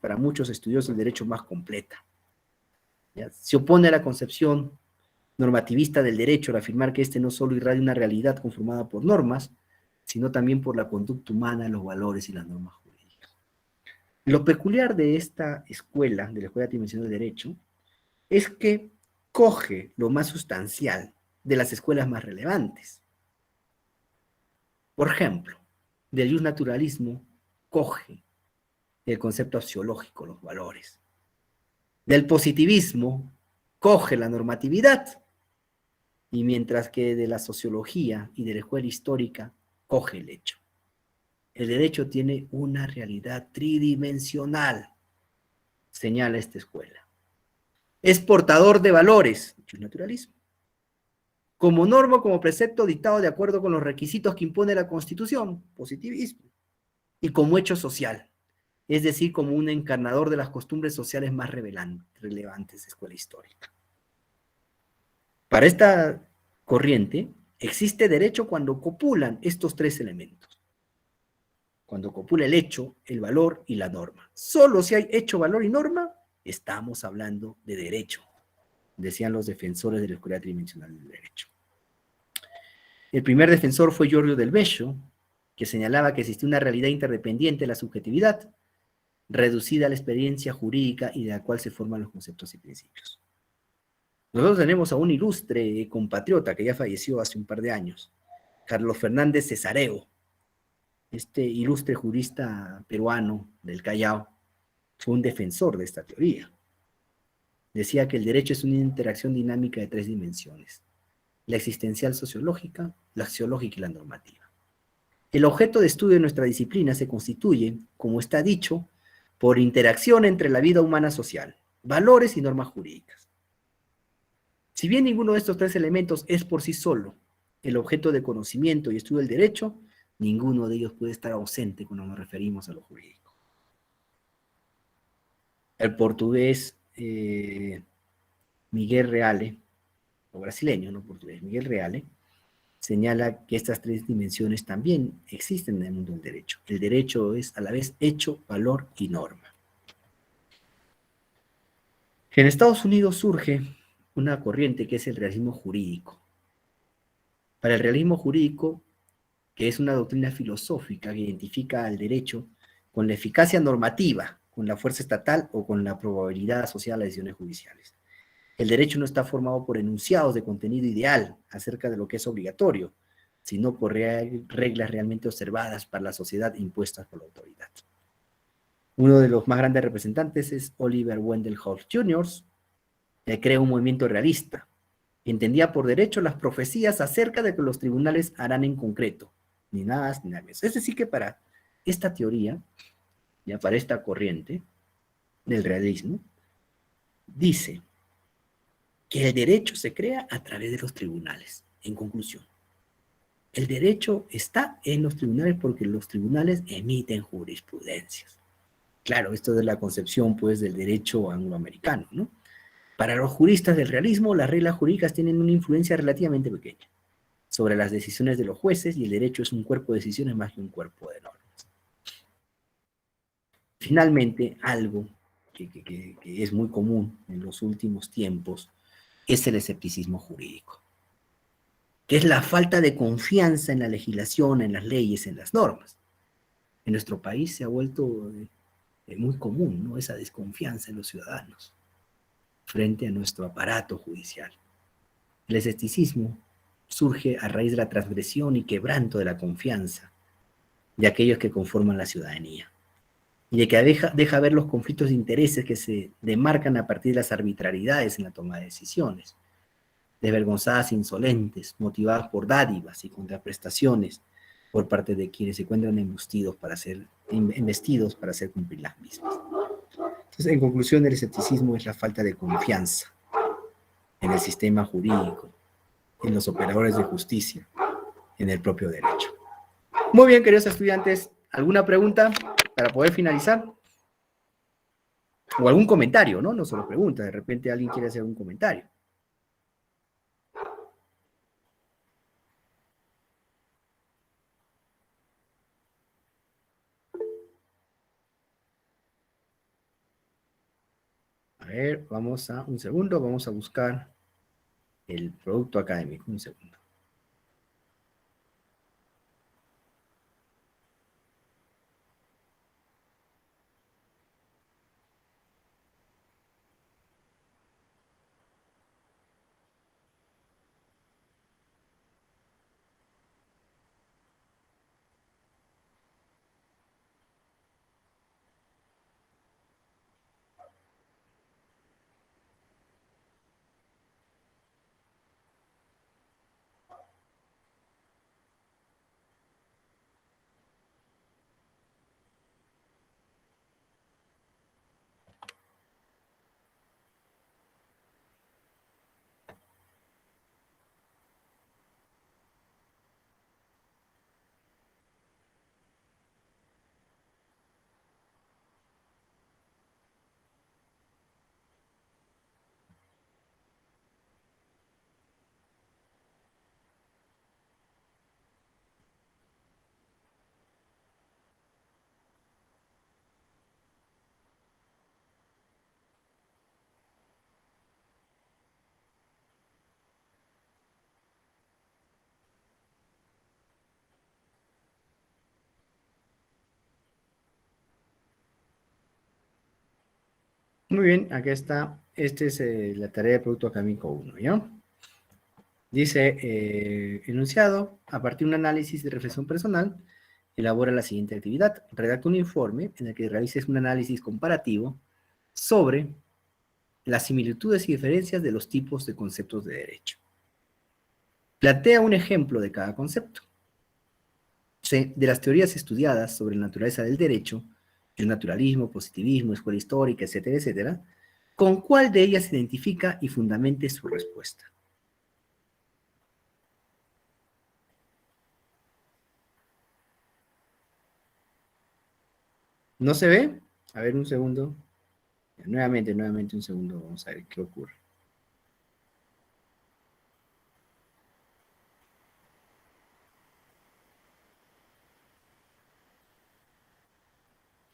para muchos estudiosos del derecho, más completa. ¿Ya? Se opone a la concepción normativista del derecho al afirmar que éste no solo irradia una realidad conformada por normas, sino también por la conducta humana, los valores y las normas jurídicas. Lo peculiar de esta escuela, de la escuela tridimensional del derecho, es que coge lo más sustancial de las escuelas más relevantes. Por ejemplo, del justnaturalismo coge el concepto axiológico, los valores. Del positivismo coge la normatividad, y mientras que de la sociología y de la escuela histórica coge el hecho. El derecho tiene una realidad tridimensional, señala esta escuela. Es portador de valores, justnaturalismo, como norma, como precepto dictado de acuerdo con los requisitos que impone la Constitución, positivismo, y como hecho social, es decir, como un encarnador de las costumbres sociales más relevantes de escuela histórica. Para esta corriente, existe derecho cuando copulan estos tres elementos. Cuando copula el hecho, el valor y la norma. Solo si hay hecho, valor y norma, estamos hablando de derecho, decían los defensores de la escuela tridimensional del derecho. El primer defensor fue Giorgio del Bello, que señalaba que existía una realidad interdependiente de la subjetividad, reducida a la experiencia jurídica y de la cual se forman los conceptos y principios. Nosotros tenemos a un ilustre compatriota que ya falleció hace un par de años, Carlos Fernández Cesareo, este ilustre jurista peruano del Callao, fue un defensor de esta teoría. Decía que el derecho es una interacción dinámica de tres dimensiones: la existencial sociológica, la axiológica y la normativa. El objeto de estudio de nuestra disciplina se constituye, como está dicho, por interacción entre la vida humana social, valores y normas jurídicas. Si bien ninguno de estos tres elementos es por sí solo el objeto de conocimiento y estudio del derecho, ninguno de ellos puede estar ausente cuando nos referimos a lo jurídico. El portugués Miguel Reale, o brasileño, no portugués, Miguel Reale, señala que estas tres dimensiones también existen en el mundo del derecho. El derecho es a la vez hecho, valor y norma. En Estados Unidos surge una corriente que es el realismo jurídico. Para el realismo jurídico, que es una doctrina filosófica que identifica al derecho con la eficacia normativa, con la fuerza estatal o con la probabilidad asociada a las decisiones judiciales. El derecho no está formado por enunciados de contenido ideal acerca de lo que es obligatorio, sino por reglas realmente observadas para la sociedad impuestas por la autoridad. Uno de los más grandes representantes es Oliver Wendell Holmes Jr., que crea un movimiento realista. Entendía por derecho las profecías acerca de lo que los tribunales harán en concreto, ni nada más ni nada menos. Es decir que para esta teoría, ya para esta corriente del realismo, dice que el derecho se crea a través de los tribunales. En conclusión, el derecho está en los tribunales porque los tribunales emiten jurisprudencias. Claro, esto es la concepción, pues, del derecho angloamericano, ¿no? Para los juristas del realismo, las reglas jurídicas tienen una influencia relativamente pequeña sobre las decisiones de los jueces y el derecho es un cuerpo de decisiones más que un cuerpo de normas. Finalmente, algo que es muy común en los últimos tiempos es el escepticismo jurídico, que es la falta de confianza en la legislación, en las leyes, en las normas. En nuestro país se ha vuelto muy común, ¿no? Esa desconfianza en los ciudadanos frente a nuestro aparato judicial. El escepticismo surge a raíz de la transgresión y quebranto de la confianza de aquellos que conforman la ciudadanía, y de que deja ver los conflictos de intereses que se demarcan a partir de las arbitrariedades en la toma de decisiones, desvergonzadas e insolentes, motivadas por dádivas y contraprestaciones por parte de quienes se encuentran investidos para hacer cumplir las mismas. Entonces, en conclusión, el escepticismo es la falta de confianza en el sistema jurídico, en los operadores de justicia, en el propio derecho. Muy bien, queridos estudiantes, ¿alguna pregunta para poder finalizar? O algún comentario, ¿no? No solo pregunta, de repente alguien quiere hacer un comentario. A ver, vamos a un segundo, vamos a buscar el producto académico, un segundo. Muy bien, aquí está. Esta es la tarea de producto académico 1, ¿ya? Dice, enunciado, a partir de un análisis de reflexión personal, elabora la siguiente actividad. Redacta un informe en el que realices un análisis comparativo sobre las similitudes y diferencias de los tipos de conceptos de derecho. Plantea un ejemplo de cada concepto. De las teorías estudiadas sobre la naturaleza del derecho, el naturalismo, positivismo, escuela histórica, etcétera, etcétera, ¿con cuál de ellas se identifica y fundamente su respuesta? ¿No se ve? A ver, un segundo. Nuevamente un segundo. Vamos a ver qué ocurre.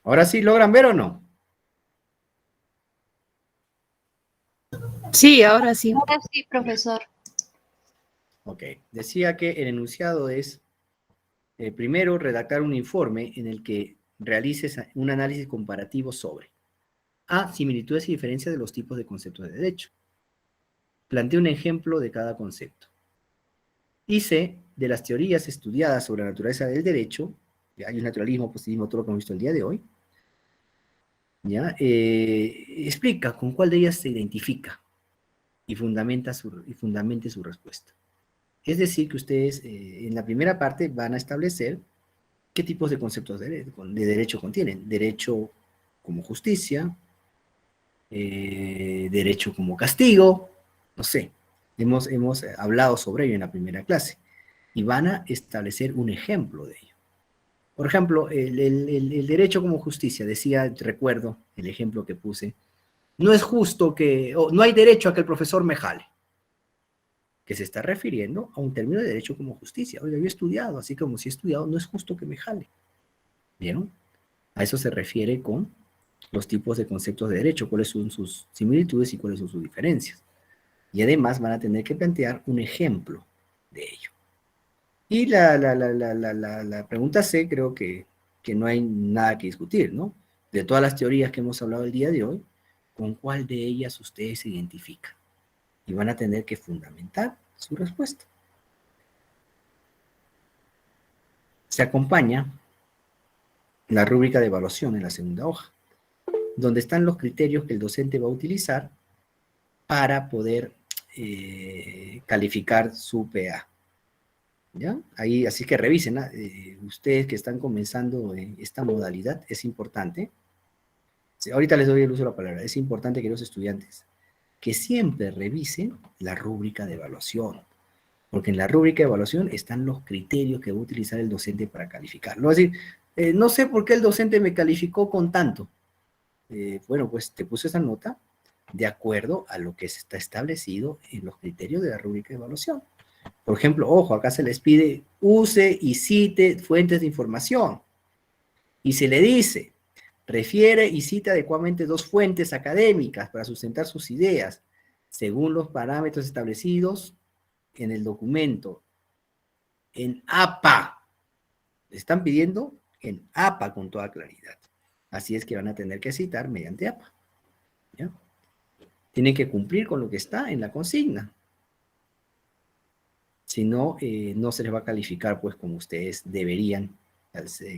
¿Ahora sí logran ver o no? Sí, ahora sí. Ahora sí, profesor. Ok. Decía que el enunciado es, primero, redactar un informe en el que realices un análisis comparativo sobre A, similitudes y diferencias de los tipos de conceptos de derecho. Plantea un ejemplo de cada concepto. Y C, de las teorías estudiadas sobre la naturaleza del derecho, hay un naturalismo, positivismo, todo lo que hemos visto el día de hoy, ¿ya? Explica con cuál de ellas se identifica y fundamente su respuesta. Es decir, que ustedes en la primera parte van a establecer ¿Qué tipos de conceptos de derecho contienen? Derecho como justicia, derecho como castigo, no sé. Hemos hablado sobre ello en la primera clase y van a establecer un ejemplo de ello. Por ejemplo, el derecho como justicia, decía, recuerdo el ejemplo que puse, no es justo no hay derecho a que el profesor me jale, que se está refiriendo a un término de derecho como justicia. Oiga, yo he estudiado, así como si he estudiado, no es justo que me jale. ¿Vieron? A eso se refiere con los tipos de conceptos de derecho, cuáles son sus similitudes y cuáles son sus diferencias. Y además van a tener que plantear un ejemplo de ello. Y la pregunta C, creo que no hay nada que discutir, ¿no? De todas las teorías que hemos hablado el día de hoy, ¿con cuál de ellas ustedes se identifican? Y van a tener que fundamentar su respuesta. Se acompaña la rúbrica de evaluación en la segunda hoja, donde están los criterios que el docente va a utilizar para poder calificar su PA. ¿Ya? Ahí, así que revisen, ustedes que están comenzando esta modalidad, es importante, sí, ahorita les doy el uso de la palabra, es importante que los estudiantes que siempre revisen la rúbrica de evaluación, porque en la rúbrica de evaluación están los criterios que va a utilizar el docente para calificarlo. Es decir, no sé por qué el docente me calificó con tanto. Bueno, pues te puse esa nota de acuerdo a lo que está establecido en los criterios de la rúbrica de evaluación. Por ejemplo, ojo, acá se les pide use y cite fuentes de información. Y se le dice, refiere y cita adecuadamente dos fuentes académicas para sustentar sus ideas, según los parámetros establecidos en el documento. En APA. Le están pidiendo en APA con toda claridad. Así es que van a tener que citar mediante APA. ¿Ya? Tienen que cumplir con lo que está en la consigna. Si no, no se les va a calificar pues como ustedes deberían,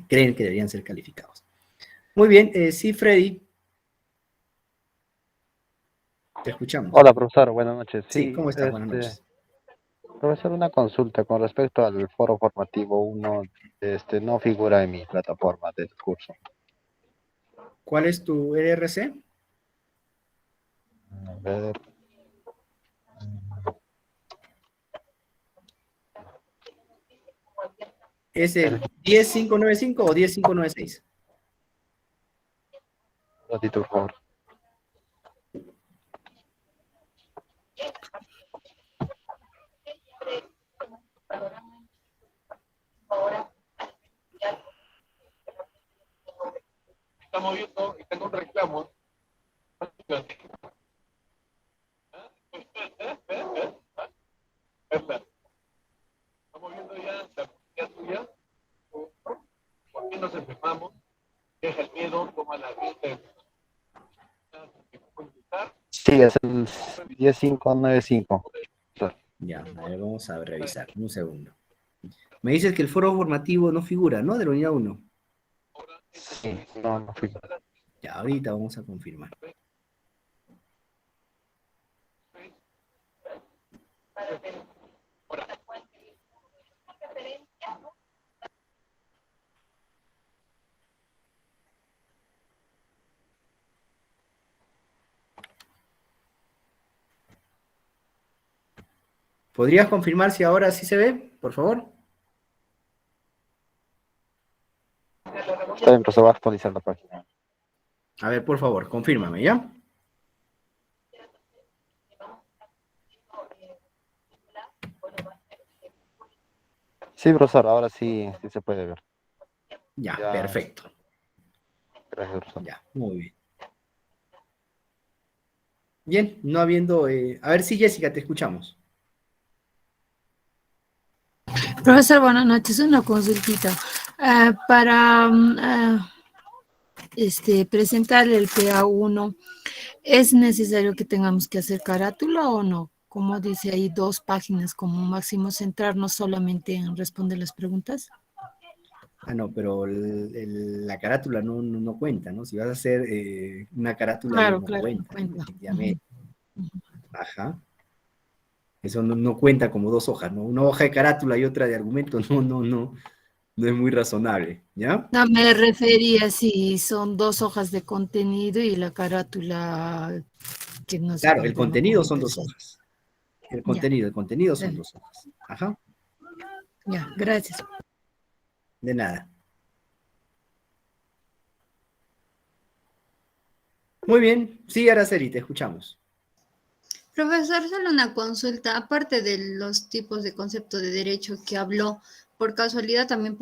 creen que deberían ser calificados. Muy bien, sí, Freddy. Te escuchamos. Hola, profesor, buenas noches. Sí, Sí, ¿cómo estás? Buenas noches. profesor, una consulta con respecto al foro formativo 1, no figura en mi plataforma del curso. ¿Cuál es tu RRC? A ver, ¿Es el 10595 o 10596? un ratito, por favor. Estamos viendo y tengo un reclamo. Estamos viendo ya la policía tuya. ¿Por qué nos enfermamos? Deja el miedo, toma la vida. Sí, es el 10595. Ya, a ver, vamos a revisar. Un segundo. Me dices que el foro formativo no figura, ¿no? De la unidad 1. Sí, no figura. Ya, ahorita vamos a confirmar. ¿Podrías confirmar si ahora sí se ve, por favor? Está bien, profesor, va a actualizar la página. A ver, por favor, confírmame, ¿ya? Sí, profesor, ahora sí, sí se puede ver. Ya, Ya. perfecto. Gracias, profesor. Ya, muy bien. Bien, no habiendo... a ver si Jessica, te escuchamos. Profesor, buenas noches. Una consultita. Para presentarle el PA1, ¿es necesario que tengamos que hacer carátula o no? Como dice ahí, 2 páginas como máximo, centrarnos solamente en responder las preguntas. Ah, no, pero la carátula no cuenta, ¿no? Si vas a hacer una carátula, Claro, no claro, no cuenta, cuenta. efectivamente. Ajá. Eso no cuenta como 2 hojas, ¿no? Una hoja de carátula y otra de argumento, no No es muy razonable, ¿ya? No, me refería si son 2 hojas de contenido y la carátula que no se Claro, el conforma contenido con son 2 impresión. hojas. El Ya. contenido son Bien. 2 hojas. Ajá, Ya, gracias. de nada. Muy bien, sí, Araceli, te escuchamos. Profesor, solo una consulta, aparte de los tipos de concepto de derecho que habló, por casualidad también